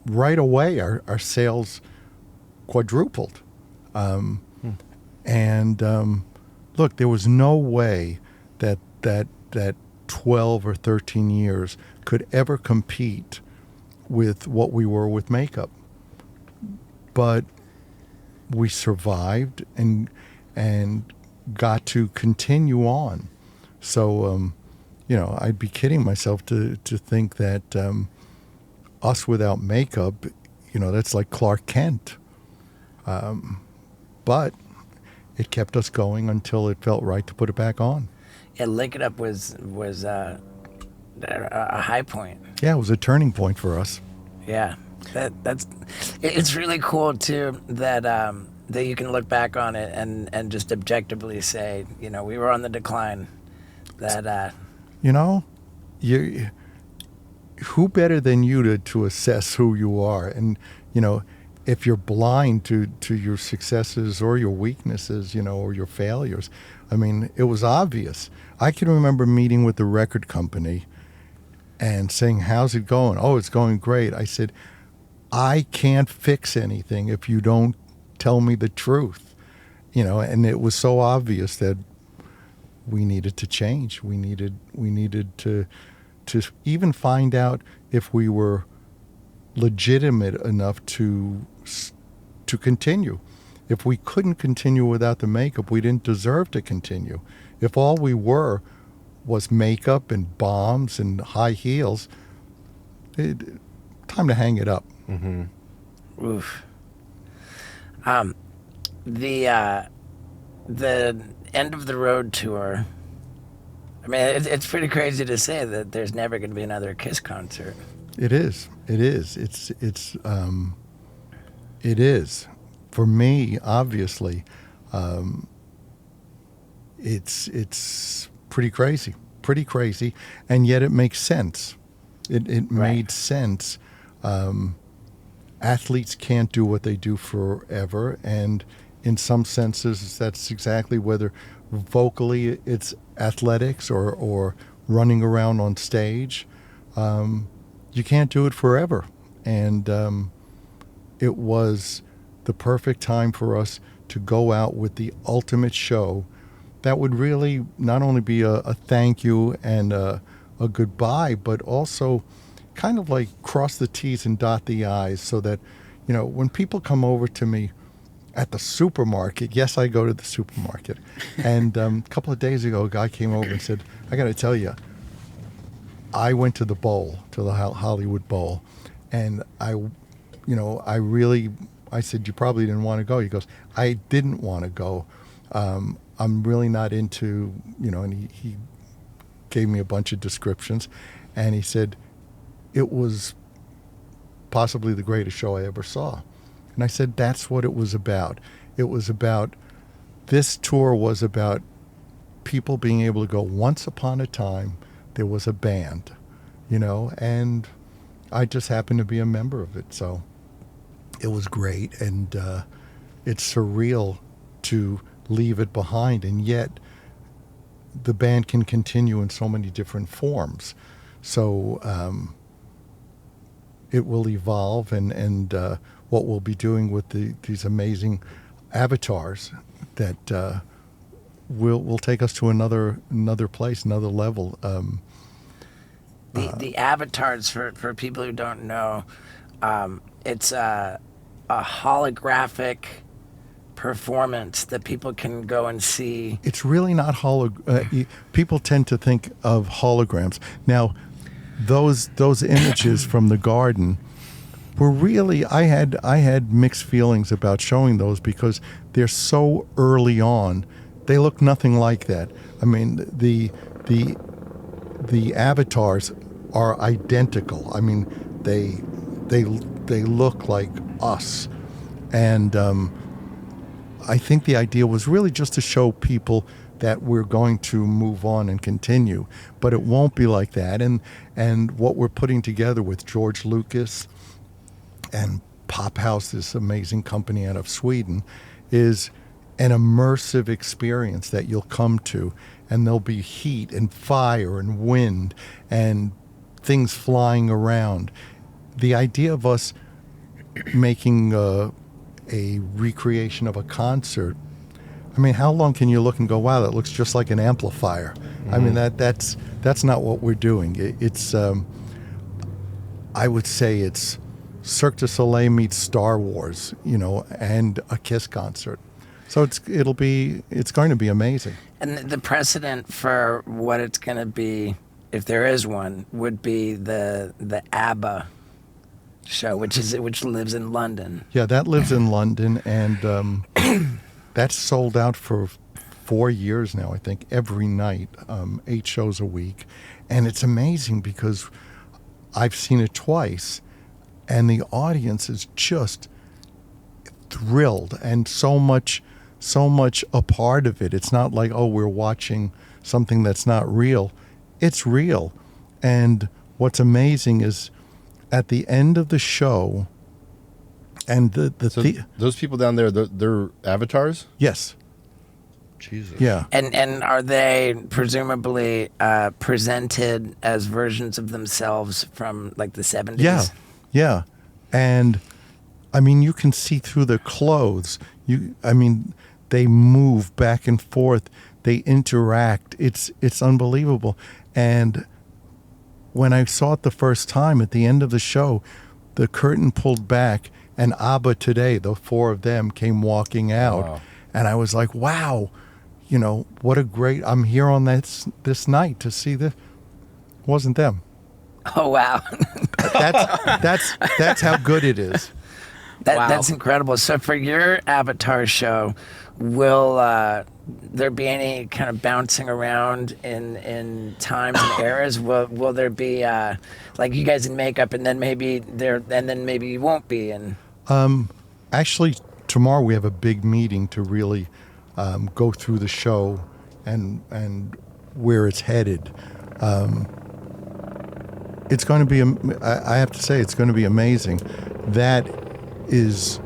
right away our sales quadrupled. And look, there was no way that 12 or 13 years could ever compete with what we were with makeup. But we survived and got to continue on. So, you know, I'd be kidding myself to think that us without makeup, you know, that's like Clark Kent. But it kept us going until it felt right to put it back on. Yeah, Lick It Up was a high point. Yeah, it was a turning point for us. Yeah, it's really cool too that that you can look back on it and just objectively say, you know, we were on the decline. That you know, who better than you to assess who you are? And you know, if you're blind to your successes or your weaknesses, you know, or your failures, I mean, it was obvious. I can remember meeting with the record company and saying, "How's it going?" "Oh, it's going great." I said, "I can't fix anything if you don't tell me the truth." You know, and it was so obvious that we needed to change. We needed to even find out if we were legitimate enough to continue. If we couldn't continue without the makeup, we didn't deserve to continue. If all we were was makeup and bombs and high heels, time to hang it up. Mm-hmm. oof. The end of the road tour. I mean, it's pretty crazy to say that there's never going to be another Kiss concert. It is. It is. For me, obviously, it's pretty crazy, and yet it makes sense. It made sense. Athletes can't do what they do forever, and in some senses, that's exactly whether vocally it's athletics or running around on stage. You can't do it forever, and it was the perfect time for us to go out with the ultimate show that would really not only be a thank you and a goodbye, but also kind of like cross the T's and dot the I's, so that, you know, when people come over to me at the supermarket, yes, I go to the supermarket, and a couple of days ago, a guy came over and said, "I got to tell you, I went to the bowl, to the Hollywood Bowl, and I said, "You probably didn't want to go." He goes, "I didn't want to go. I'm really not into, you know," and he gave me a bunch of descriptions, and he said, "It was possibly the greatest show I ever saw." And I said, that's what it was about. This tour was about people being able to go, once upon a time, there was a band, you know, and I just happened to be a member of it. So it was great, and it's surreal to leave it behind. And yet the band can continue in so many different forms. So it will evolve, and what we'll be doing with these amazing avatars that will take us to another place, another level. The avatars, for people who don't know, it's a holographic performance that people can go and see. It's really not people tend to think of holograms. Now, those images from the garden were really, I had mixed feelings about showing those because they're so early on. They look nothing like that. I mean, the avatars are identical. I mean, they look like us, and I think the idea was really just to show people that we're going to move on and continue, but it won't be like that. And what we're putting together with George Lucas and Pop House, this amazing company out of Sweden, is an immersive experience that you'll come to, and there'll be heat and fire and wind and things flying around. The idea of us making a recreation of a concert, I mean, how long can you look and go, wow, that looks just like an amplifier? Mm-hmm. I mean, that's not what we're doing. It's I would say it's Cirque du Soleil meets Star Wars, and a Kiss concert. So it's going to be amazing. And the precedent for what it's going to be, if there is one, would be the ABBA show, which lives in London. Yeah, that lives in London, and that's sold out for 4 years now, I think, every night, 8 shows a week. And it's amazing because I've seen it twice, and the audience is just thrilled and so much a part of it. It's not like, oh, we're watching something that's not real. It's real. And what's amazing is at the end of the show, and those people down there, they're avatars? Yes. Jesus. Yeah. And are they presumably presented as versions of themselves from like the 70s? Yeah. And I mean, you can see through their clothes. They move back and forth. They interact. It's unbelievable. And when I saw it the first time at the end of the show, the curtain pulled back, and ABBA Today, the 4 of them, came walking out. Wow. And I was like, wow, what a great, I'm here on this night to see this. It wasn't them. Oh, wow. That's how good it is. That's incredible. So for your Avatar show, will there be any kind of bouncing around in times and eras? Will there be like you guys in makeup, and then maybe you won't be? And actually, tomorrow we have a big meeting to really go through the show and where it's headed. It's going to be, I have to say, it's going to be amazing. That is,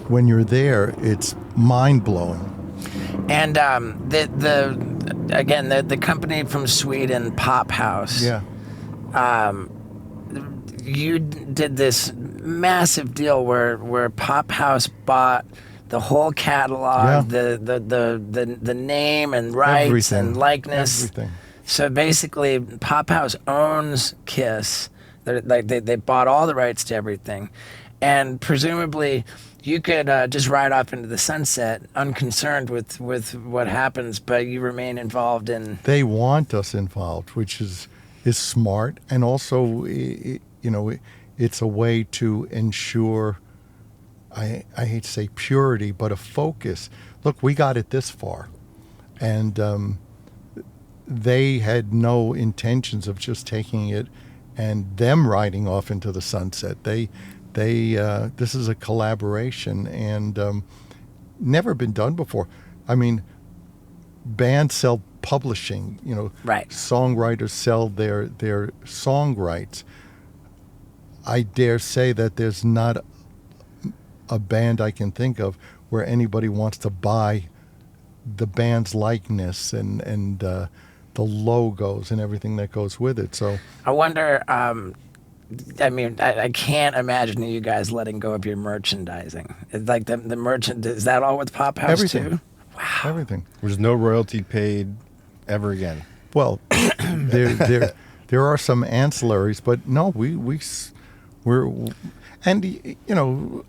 when you're there, it's mind-blowing. And the company from Sweden, Pop House. Yeah. You did this massive deal where Pop House bought the whole catalog, the name and rights everything. And likeness. Everything. So basically, Pop House owns Kiss. They bought all the rights to everything, and presumably you could just ride off into the sunset, unconcerned with what happens, but you remain involved in. They want us involved, which is smart, and also it's a way to ensure. I hate to say purity, but a focus. Look, we got it this far, and they had no intentions of just taking it and them riding off into the sunset. They this is a collaboration, and never been done before. I mean, bands sell publishing, Right. Songwriters sell their song rights. I dare say that there's not a band I can think of where anybody wants to buy the band's likeness and logos and everything that goes with it. So I wonder. I mean, I can't imagine you guys letting go of your merchandising. It's like the merchant. Is that all with Pop House everything, too? everything. There's no royalty paid ever again. Well, there are some ancillaries, but no, we're, and you know,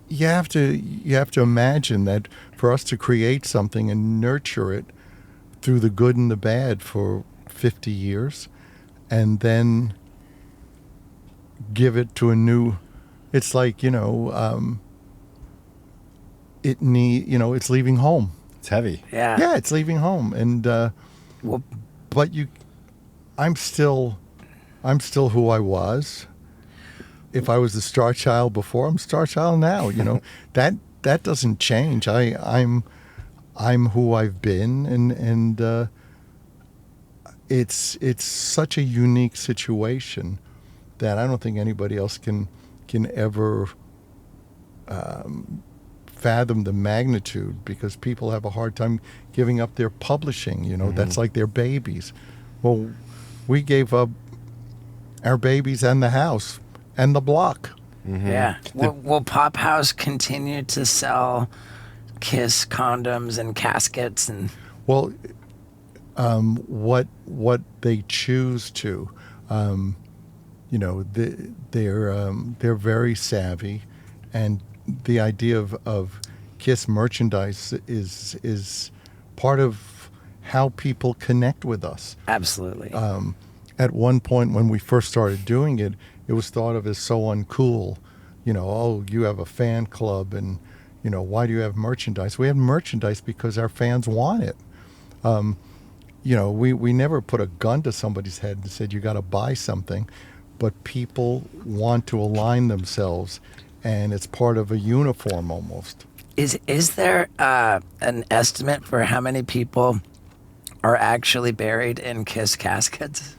you have to imagine that for us to create something and nurture it through the good and the bad for 50 years, and then give it to a new. It's like, you know, it's leaving home. It's heavy. Yeah. Yeah, it's leaving home, and Well, but I'm still who I was. If I was the Star Child before, I'm Star Child now. You know, that doesn't change. I'm who I've been, and it's such a unique situation that I don't think anybody else can ever fathom the magnitude, because people have a hard time giving up their publishing. You know, that's like their babies. Well, we gave up our babies and the house and the block. yeah. Will Pop House continue to sell Kiss condoms and caskets and? Well, what they choose to, you know, they're very savvy, and the idea of Kiss merchandise is part of how people connect with us. Absolutely. At one point when we first started doing it, it was thought of as so uncool. You know, oh, you have a fan club, and you know, why do you have merchandise? We have merchandise because our fans want it. You know, we never put a gun to somebody's head and said you got to buy something, but people want to align themselves, and it's part of a uniform almost. Is there an estimate for how many people are actually buried in Kiss caskets?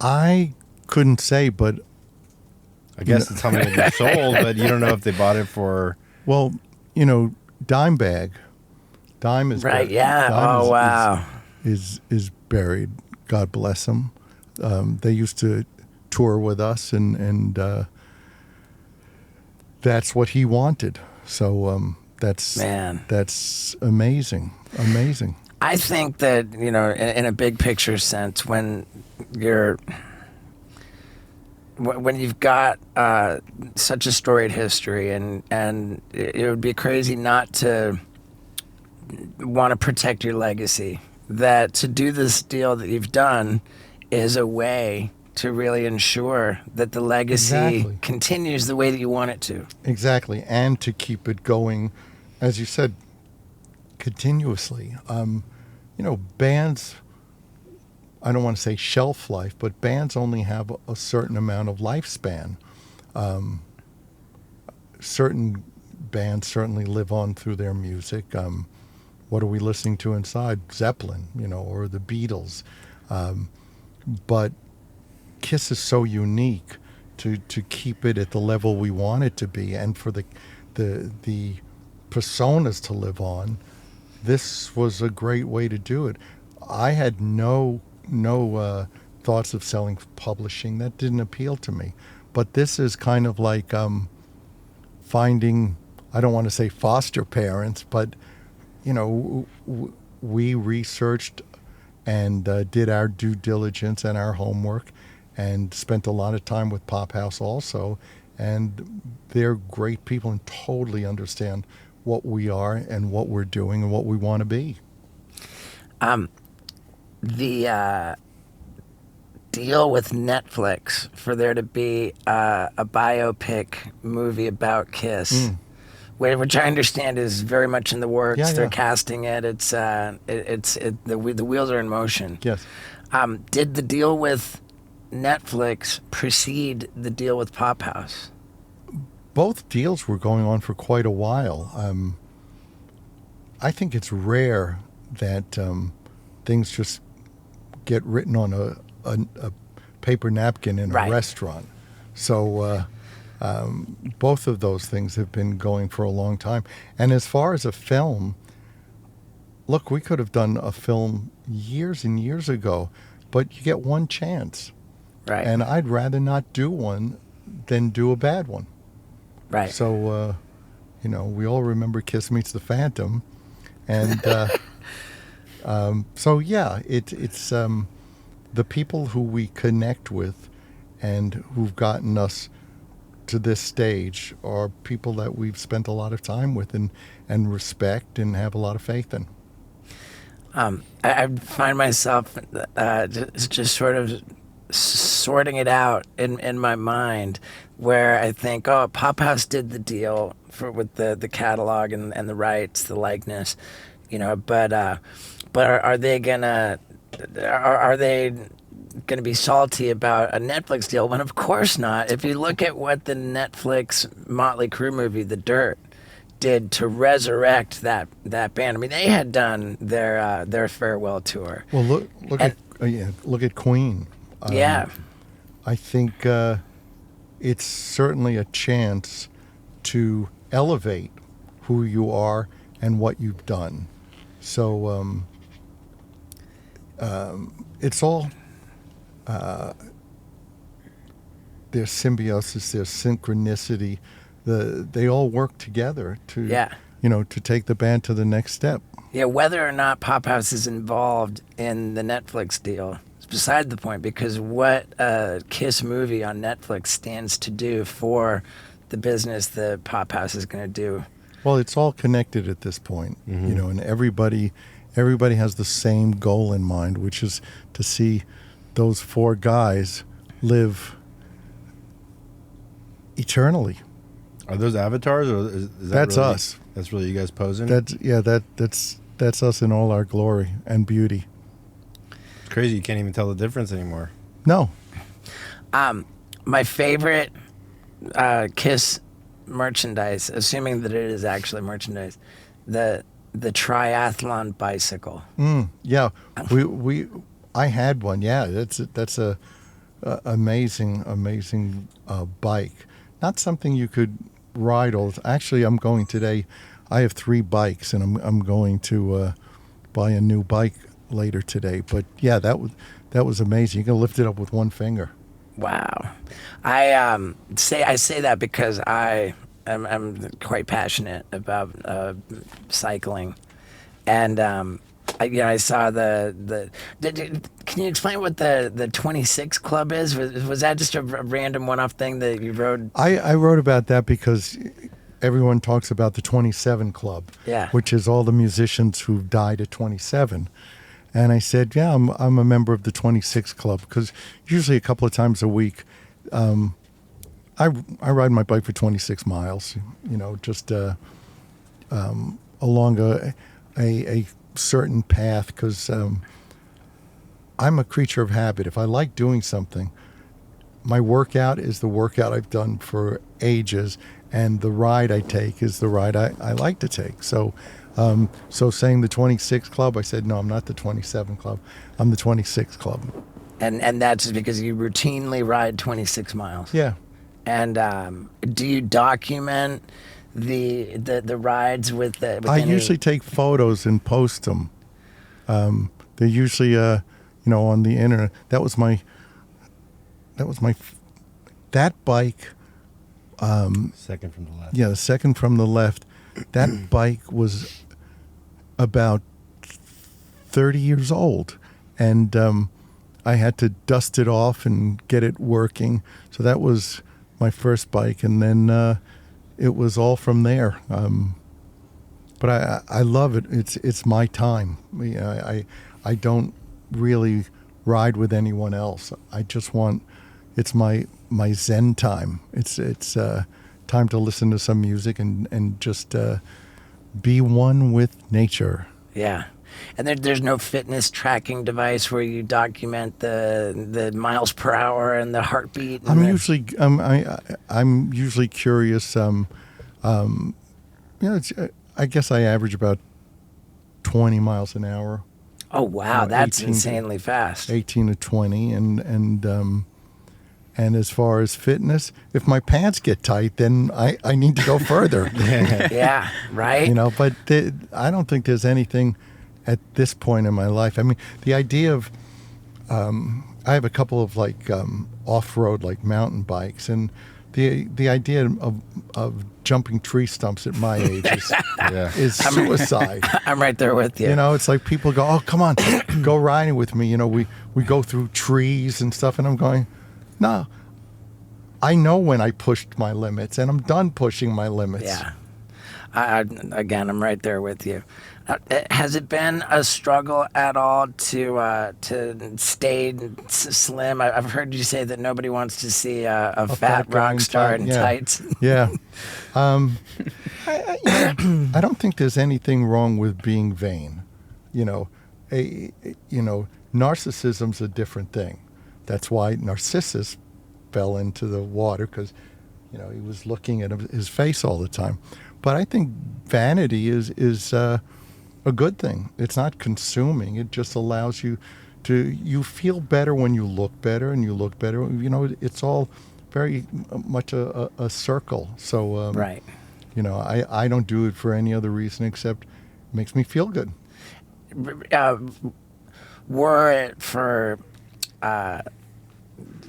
I couldn't say, but I guess it's how many get sold, but you don't know if they bought it for. well, you know, Dime is Right. buried. Yeah. Dime Oh wow. is buried. God bless him. They used to tour with us, and that's what he wanted. So that's Man. that's amazing. I think that, you know, in a big picture sense, when you've got such a storied history, and it would be crazy not to want to protect your legacy, that to do this deal that you've done is a way to really ensure that the legacy Exactly. continues the way that you want it to. Exactly, and to keep it going, as you said, continuously. You know, bands, I don't want to say shelf life, but bands only have a certain amount of lifespan. Certain bands certainly live on through their music. What are we listening to inside? Zeppelin, you know, or the Beatles. But Kiss is so unique to keep it at the level we want it to be, and for the personas to live on. This was a great way to do it. I had no thoughts of selling publishing. That didn't appeal to me. But this is kind of like finding, I don't want to say foster parents, but, you know, we researched and did our due diligence and our homework, and spent a lot of time with Pop House also. And they're great people and totally understand what we are and what we're doing and what we want to be. The deal with Netflix for there to be a biopic movie about Kiss, which I understand is very much in the works. Yeah, They're yeah. casting it. The wheels are in motion. Yes. Did the deal with Netflix precede the deal with Pop House? Both deals were going on for quite a while. I think it's rare that things just get written on a paper napkin in Right. a restaurant. So both of those things have been going for a long time. And as far as a film, look, we could have done a film years and years ago, but you get one chance. Right. And I'd rather not do one than do a bad one. Right. So, we all remember Kiss Meets the Phantom. And so, yeah, it's the people who we connect with and who've gotten us to this stage are people that we've spent a lot of time with and respect and have a lot of faith in. I find myself just sort of sorting it out in my mind, where I think, oh, Pop House did the deal with the catalog and the rights, the likeness, but are they gonna be salty about a Netflix deal? When of course not. If you look at what the Netflix Motley Crue movie, The Dirt, did to resurrect that band. I mean, they had done their farewell tour. Well, look at Queen. Yeah. I think it's certainly a chance to elevate who you are and what you've done. So it's all there's symbiosis, there's synchronicity. They all work together to to take the band to the next step. Yeah, whether or not Pop House is involved in the Netflix deal is beside the point, because what a Kiss movie on Netflix stands to do for the business that Pop House is going to do. Well, it's all connected at this point, and everybody has the same goal in mind, which is to see those four guys live eternally. Are those avatars, or is that That's really, us. That's really you guys posing? That's us in all our glory and beauty. It's crazy. You can't even tell the difference anymore. No. My favorite Kiss merchandise, assuming that it is actually merchandise, the triathlon bicycle. Yeah, I had one. Yeah, that's a amazing bike. Not something you could ride all. Actually, I'm going today. I have 3 bikes, and I'm going to buy a new bike later today. But yeah, that was amazing. You can lift it up with one finger. Wow. I say that because I'm quite passionate about cycling, and I saw the can you explain what the 26 Club is? Was that just a random one-off thing that you wrote? I wrote about that because everyone talks about the 27 Club, which is all the musicians who died at 27. And I said, yeah, I'm a member of the 26 Club, because usually a couple of times a week, I ride my bike for 26 miles, just along a certain path, because I'm a creature of habit. If I like doing something, my workout is the workout I've done for ages, and the ride I take is the ride I like to take. So saying the 26 Club, I said, no, I'm not the 27 Club. I'm the 26 Club. And that's just because you routinely ride 26 miles. Yeah. And do you document the rides with I usually take photos and post them. They're usually on the internet. That bike. Second from the left. Yeah, the second from the left. That bike was about 30 years old, and I had to dust it off and get it working. So that was my first bike, and then it was all from there. But I love it. It's my time. I don't really ride with anyone else. I just want, it's my Zen time. It's time to listen to some music and just be one with nature. Yeah. And there's no fitness tracking device where you document the miles per hour and the heartbeat. And I'm usually curious. I guess I average about 20 miles an hour. Oh wow, that's insanely fast. 18 to 20, and as far as fitness, if my pants get tight, then I need to go further. Yeah, right. But I don't think there's anything at this point in my life. I mean, the idea of I have a couple of like off-road like mountain bikes, and the idea of jumping tree stumps at my age is suicide. I'm right there with you. You know, it's like people go, "Oh, come on, go riding with me." You know, we go through trees and stuff, and I'm going, "No, I know when I pushed my limits, and I'm done pushing my limits." Yeah. Again, I'm right there with you. Has it been a struggle at all to stay slim? I've heard you say that nobody wants to see a fat guy rock star in yeah. tights. Yeah. I don't think there's anything wrong with being vain. You know, narcissism's a different thing. That's why Narcissus fell into the water, because, you know, he was looking at his face all the time. But I think vanity is a good thing. It's not consuming. It just allows you you feel better when you look better, and you look better. You know, it's all very much a circle. So, Right. You know, I don't do it for any other reason except it makes me feel good. Were it for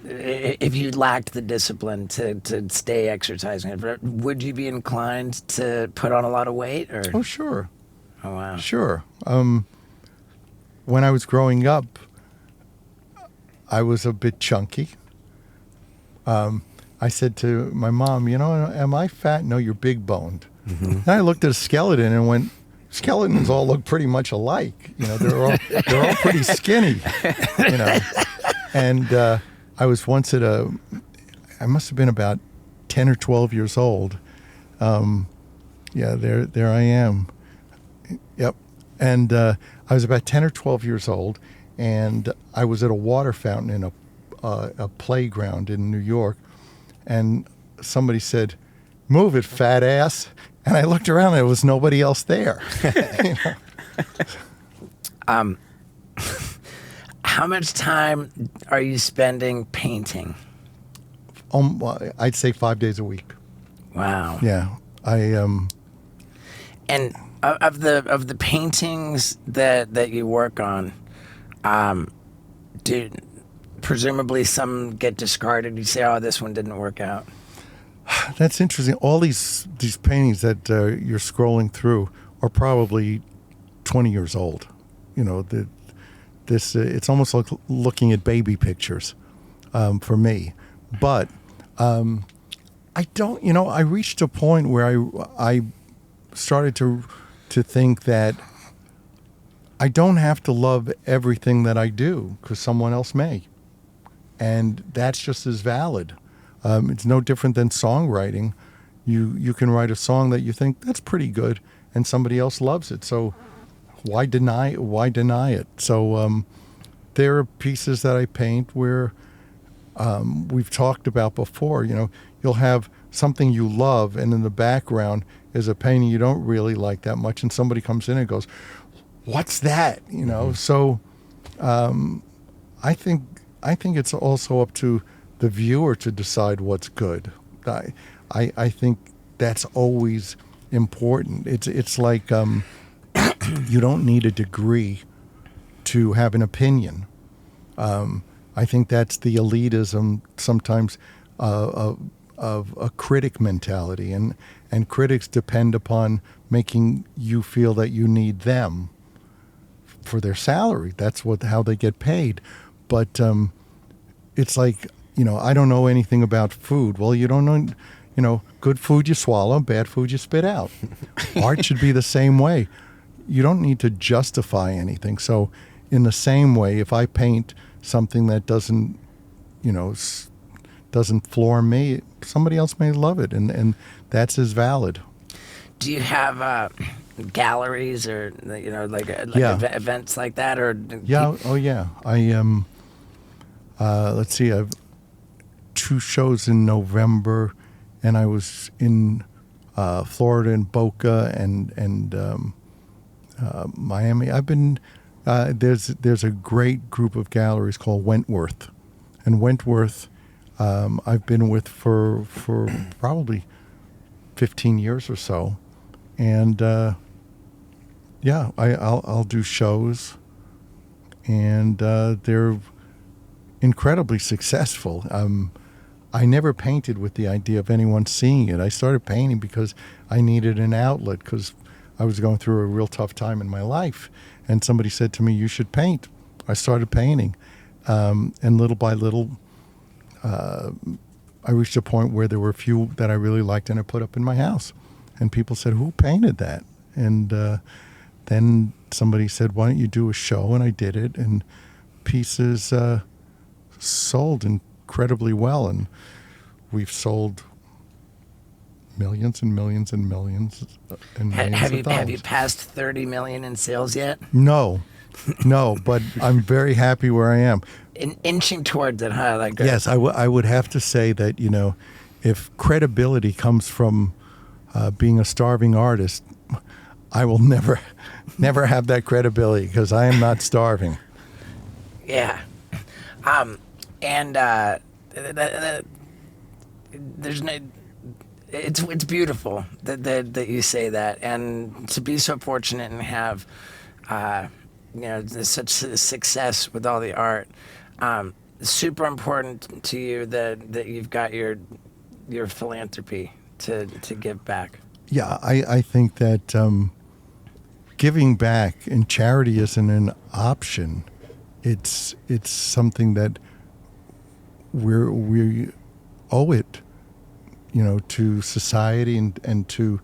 if you lacked the discipline to stay exercising, would you be inclined to put on a lot of weight? Or Oh, sure. oh wow, Sure. When I was growing up, I was a bit chunky. I said to my mom, "You know, am I fat?" "No, you're big boned." And I looked at a skeleton and went, "Skeletons all look pretty much alike. You know, they're all pretty skinny." You know, and I was once at I must have been about 10 or 12 years old. Yeah, there I am. Yep. And I was about 10 or 12 years old, and I was at a water fountain in a playground in New York, and somebody said, "Move it, fat ass." And I looked around, and there was nobody else there. You know? How much time are you spending painting? I'd say 5 days a week. Wow. Yeah. And of the paintings that you work on, presumably some get discarded. You say, "Oh, this one didn't work out." That's interesting. All these paintings that you're scrolling through are probably 20 years old. You know, it's almost like looking at baby pictures for me. But I don't, you know, I reached a point where I started to think that I don't have to love everything that I do because someone else may. And that's just as valid. It's no different than songwriting. You can write a song that you think that's pretty good, and somebody else loves it. So why deny it? So there are pieces that I paint where we've talked about before. You know, you'll have something you love, and in the background is a painting you don't really like that much, and somebody comes in and goes, "What's that?" You know. So I think it's also up to the viewer to decide what's good. I think that's always important. It's like you don't need a degree to have an opinion. I think that's the elitism sometimes of a critic mentality, and critics depend upon making you feel that you need them for their salary. That's how they get paid. But it's like, you know, I don't know anything about food. Well, you don't know, you know, good food you swallow, bad food you spit out. Art should be the same way. You don't need to justify anything. So in the same way, if I paint something that doesn't, you know, doesn't floor me, somebody else may love it, and that's as valid. Do you have galleries or, you know, like Yeah. events like that? Or Yeah. Oh, yeah. I let's see. I've 2 shows in November, and I was in Florida in Boca and Miami. I've been there's a great group of galleries called Wentworth, and Wentworth I've been with for probably 15 years or so, and Yeah, I'll do shows, and they're incredibly successful. I never painted with the idea of anyone seeing it. I started painting because I needed an outlet because I was going through a real tough time in my life, and somebody said to me, "You should paint." I started painting, and little by little, I reached a point where there were a few that I really liked and I put up in my house, and people said, "Who painted that?" And then somebody said, "Why don't you do a show?" And I did it, and pieces sold incredibly well, and we've sold millions and millions and millions and millions Have of you dollars. have you passed 30 million in sales yet? No, but I'm very happy where I am. Inching towards it, huh? Like Yes, I would have to say that, if credibility comes from being a starving artist, I will never have that credibility because I am not starving. Yeah. And there's no. It's beautiful that you say that, and to be so fortunate and have, such success with all the art. Super important to you that you've got your philanthropy to give back. Yeah, I think that giving back and charity isn't an option. It's something that we owe it, to society and to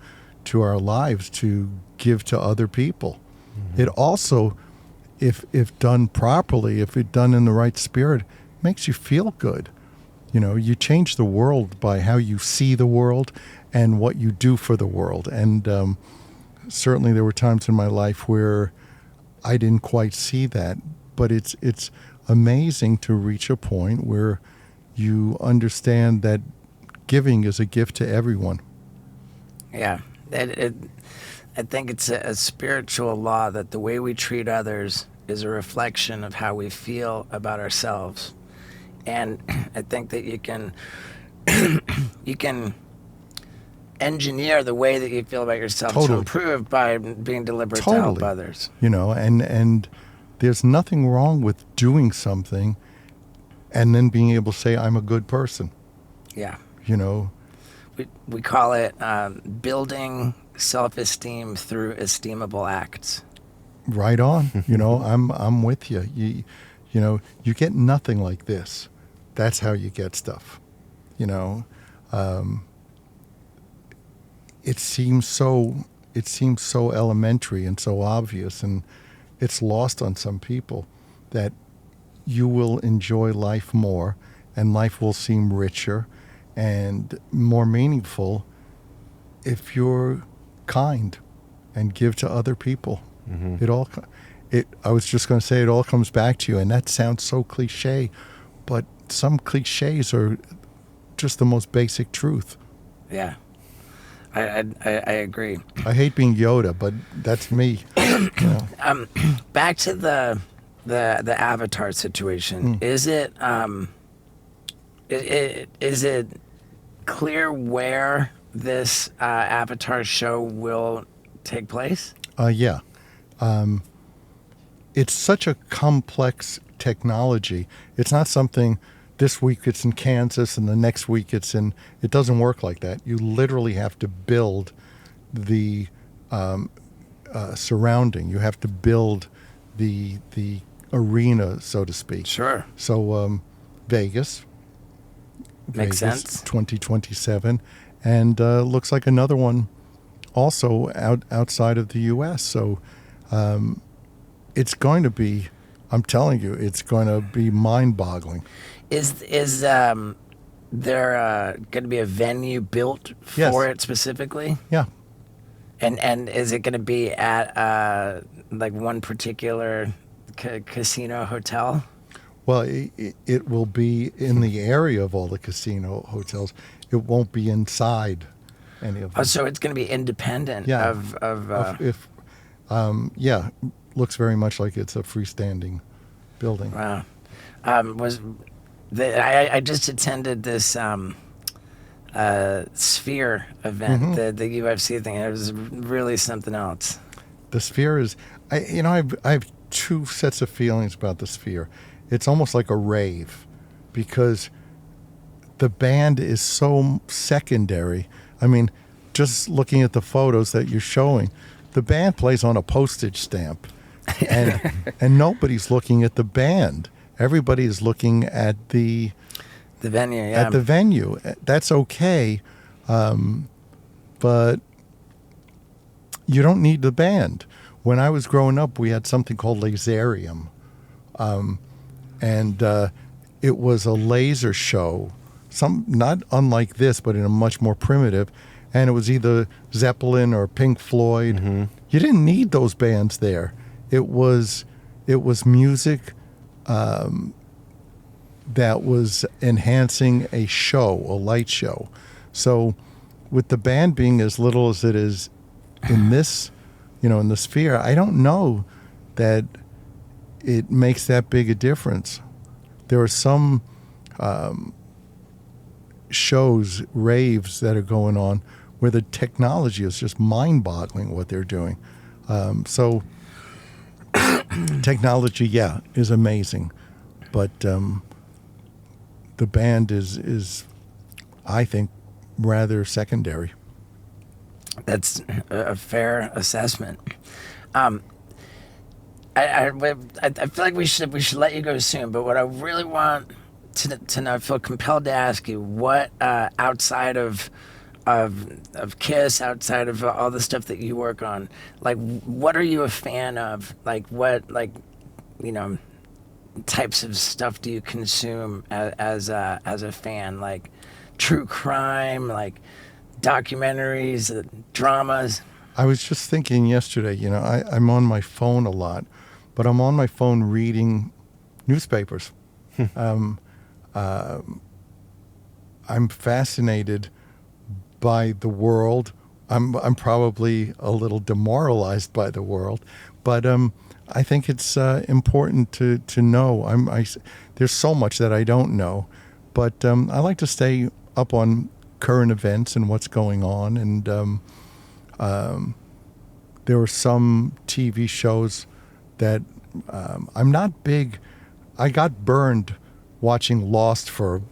our lives to give to other people. Mm-hmm. It also, if done properly, if it done in the right spirit, makes you feel good. You change the world by how you see the world and what you do for the world. And certainly there were times in my life where I didn't quite see that, but it's amazing to reach a point where you understand that giving is a gift to everyone. Yeah, I think it's a spiritual law that the way we treat others is a reflection of how we feel about ourselves. And I think that you can engineer the way that you feel about yourself to improve by being deliberate to help others. And there's nothing wrong with doing something and then being able to say, I'm a good person. Yeah. We call it building self-esteem through esteemable acts. Right on. I'm with you. You get nothing like this. That's how you get stuff. It seems so elementary and so obvious, and it's lost on some people that you will enjoy life more, and life will seem richer and more meaningful if you're kind and give to other people. Mm-hmm. I was just going to say it all comes back to you, and that sounds so cliche, but some cliches are just the most basic truth. Yeah, I agree. I hate being Yoda, but that's me. Back to the Avatar situation. Is it clear where this Avatar show will take place? Yeah. It's such a complex technology. It's not something this week it's in Kansas and the next week it doesn't work like that. You literally have to build the surrounding. You have to build the arena, so to speak. Sure. So Makes Vegas, sense. 2027, and looks like another one also outside of the U.S. So it's going to be, I'm telling you, it's going to be mind-boggling. Is there going to be a venue built for it specifically? Yeah. And is it going to be at like one particular casino hotel? Well, it will be in the area of all the casino hotels. It won't be inside any of them. Oh, so it's going to be independent of looks very much like it's a freestanding building. Wow. I just attended this Sphere event, the UFC thing. It was really something else. The Sphere is, I have two sets of feelings about the Sphere. It's almost like a rave because the band is so secondary. I mean, just looking at the photos that you're showing, the band plays on a postage stamp, and nobody's looking at the band. Everybody is looking at the venue. Yeah. At the venue. That's okay, but you don't need the band. When I was growing up, we had something called Laserium, and it was a laser show, not unlike this, but in a much more primitive. And it was either Zeppelin or Pink Floyd. Mm-hmm. You didn't need those bands there. It was music that was enhancing a show, a light show. So with the band being as little as it is in this, in the Sphere, I don't know that it makes that big a difference. There are some shows, raves that are going on where the technology is just mind-boggling what they're doing. So technology, is amazing. But the band is, I think, rather secondary. That's a fair assessment. I feel like we should let you go soon, but what I really want to know, I feel compelled to ask you, what outside of KISS, outside of all the stuff that you work on, like what are you a fan of? Like what types of stuff do you consume as a fan? Like true crime, like documentaries, dramas. I was just thinking yesterday, I'm on my phone a lot, but I'm on my phone reading newspapers. I'm fascinated by the world. I'm probably a little demoralized by the world, but I think it's important to know. There's so much that I don't know, but I like to stay up on current events and what's going on. And there were some TV shows that I'm not big. I got burned watching Lost for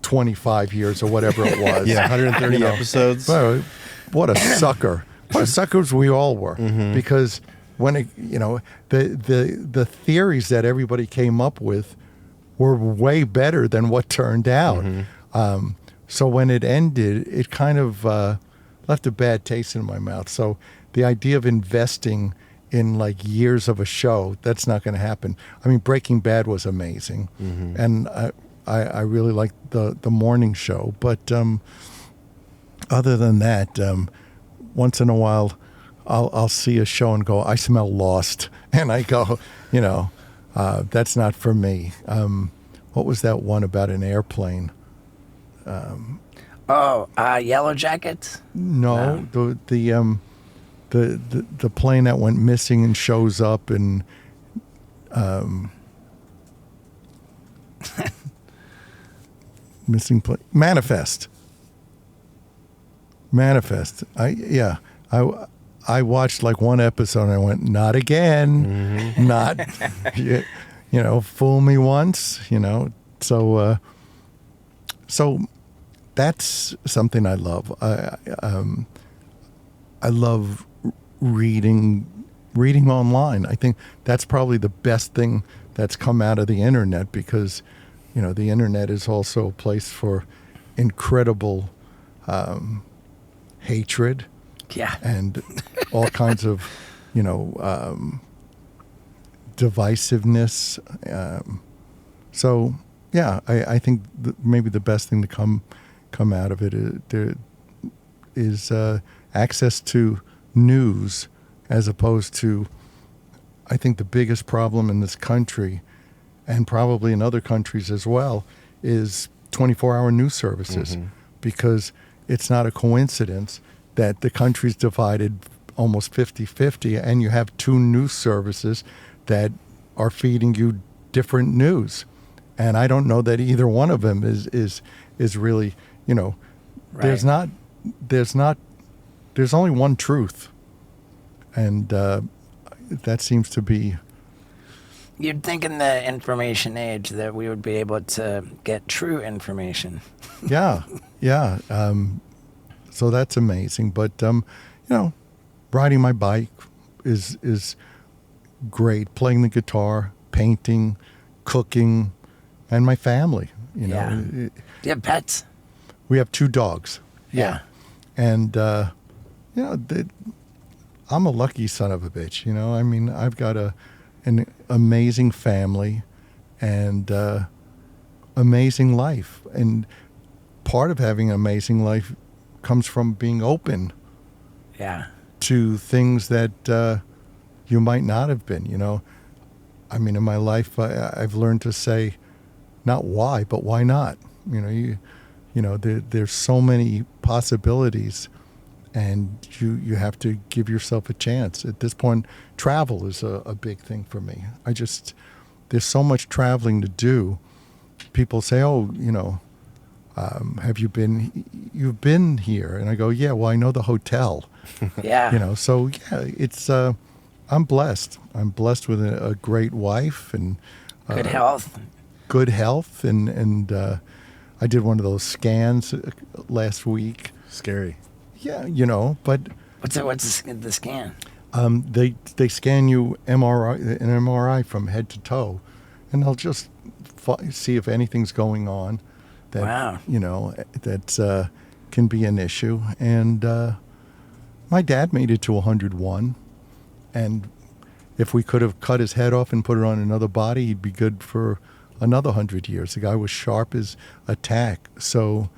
25 years or whatever it was. Yeah, 130 episodes. Well, what a sucker. What suckers we all were. Mm-hmm. Because when the theories that everybody came up with were way better than what turned out. Mm-hmm. So when it ended, it kind of left a bad taste in my mouth. So the idea of investing in like years of a show, that's not going to happen. I mean, Breaking Bad was amazing. Mm-hmm. And I really liked the morning show. But other than that, once in a while, I'll see a show and go, I smell Lost. And I go, that's not for me. What was that one about an airplane? Yellow Jackets? No, the plane that went missing and shows up and missing plane. Manifest. I watched like one episode and I went, not again. Mm-hmm. Not fool me once, So that's something I love. I love reading online. I think that's probably the best thing that's come out of the internet because, the internet is also a place for incredible hatred. Yeah. And all kinds of, divisiveness. So, yeah, I think maybe the best thing to come out of it is access to news as opposed to, I think the biggest problem in this country and probably in other countries as well is 24-hour news services. Mm-hmm. Because it's not a coincidence that the country's divided almost 50-50 and you have two news services that are feeding you different news. And I don't know that either one of them is really, right. There's only one truth. And that seems to be. You'd think in the information age that we would be able to get true information. Yeah, yeah. So that's amazing. But riding my bike is great. Playing the guitar, painting, cooking, and my family. Yeah. Do you have pets? We have 2 dogs. Yeah. And I'm a lucky son of a bitch. I mean, I've got an amazing family and amazing life. And part of having an amazing life comes from being open Yeah. to things that you might not have been. I mean, in my life, I've learned to say, not why, but why not? There's so many possibilities, and you have to give yourself a chance. At this point, travel is a big thing for me. There's so much traveling to do. People say, have you you've been here? And I go, yeah, well, I know the hotel. Yeah. So yeah, it's, I'm blessed. I'm blessed with a great wife and Good health. good health. And I did one of those scans last week. Scary. Yeah, but What's the scan? they scan you an MRI from head to toe, and they'll just see if anything's going on that Wow. that can be an issue. And my dad made it to 101, and if we could have cut his head off and put it on another body, he'd be good for another 100 years. The guy was sharp as a tack. So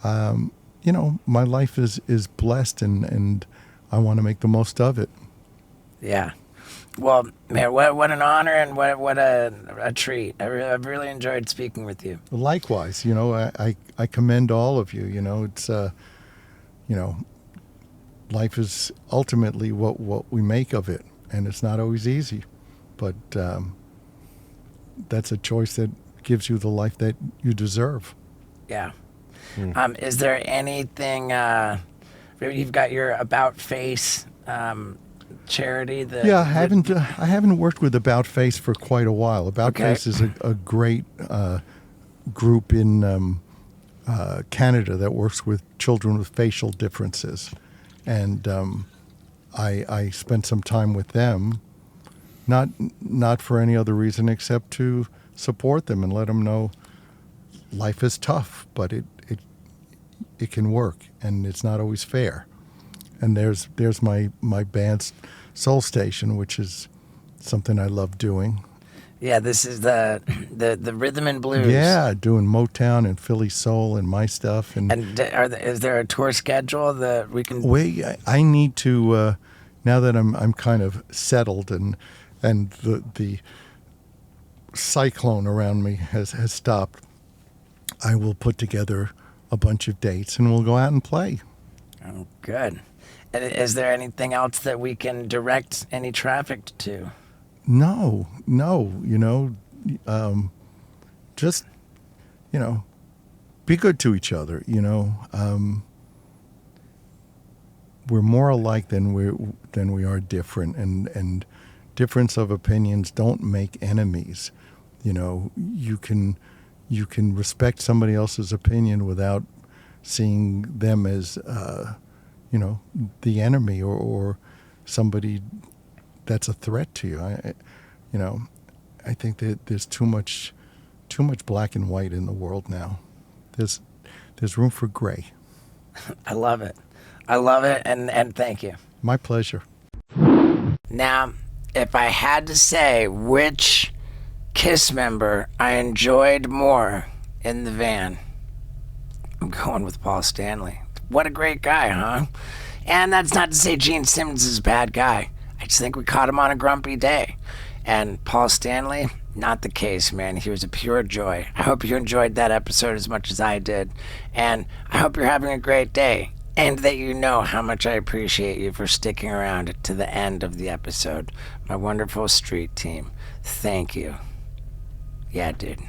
my life is blessed, and I want to make the most of it. Yeah. Well, man, what an honor and what a treat. I've really enjoyed speaking with you. Likewise, I commend all of you. It's life is ultimately what we make of it, and it's not always easy, but that's a choice that gives you the life that you deserve. Yeah. Is there anything? You've got your About Face charity. I haven't worked with About Face for quite a while. About Okay. Face is a great group in Canada that works with children with facial differences, and I spent some time with them, not for any other reason except to support them and let them know life is tough, but it can work, and it's not always fair. And there's my band's Soul Station, which is something I love doing. Yeah, this is the rhythm and blues. Yeah, doing Motown and Philly soul and my stuff. And is there a tour schedule that we can? I need to now that I'm kind of settled and the cyclone around me has stopped. I will put together a bunch of dates and we'll go out and play. Oh, good. And is there anything else that we can direct any traffic to? No, just, be good to each other, we're more alike than we are different, and difference of opinions don't make enemies. You can respect somebody else's opinion without seeing them as, the enemy or somebody that's a threat to you. I think that there's too much black and white in the world now. There's room for gray. I love it. And thank you. My pleasure. Now, if I had to say which KISS member I enjoyed more in the van, I'm going with Paul Stanley. What a great guy, huh? And that's not to say Gene Simmons is a bad guy. I just think we caught him on a grumpy day. And Paul Stanley, not the case, man. He was a pure joy. I hope you enjoyed that episode as much as I did. And I hope you're having a great day. And that you know how much I appreciate you for sticking around to the end of the episode. My wonderful street team. Thank you. Yeah, dude.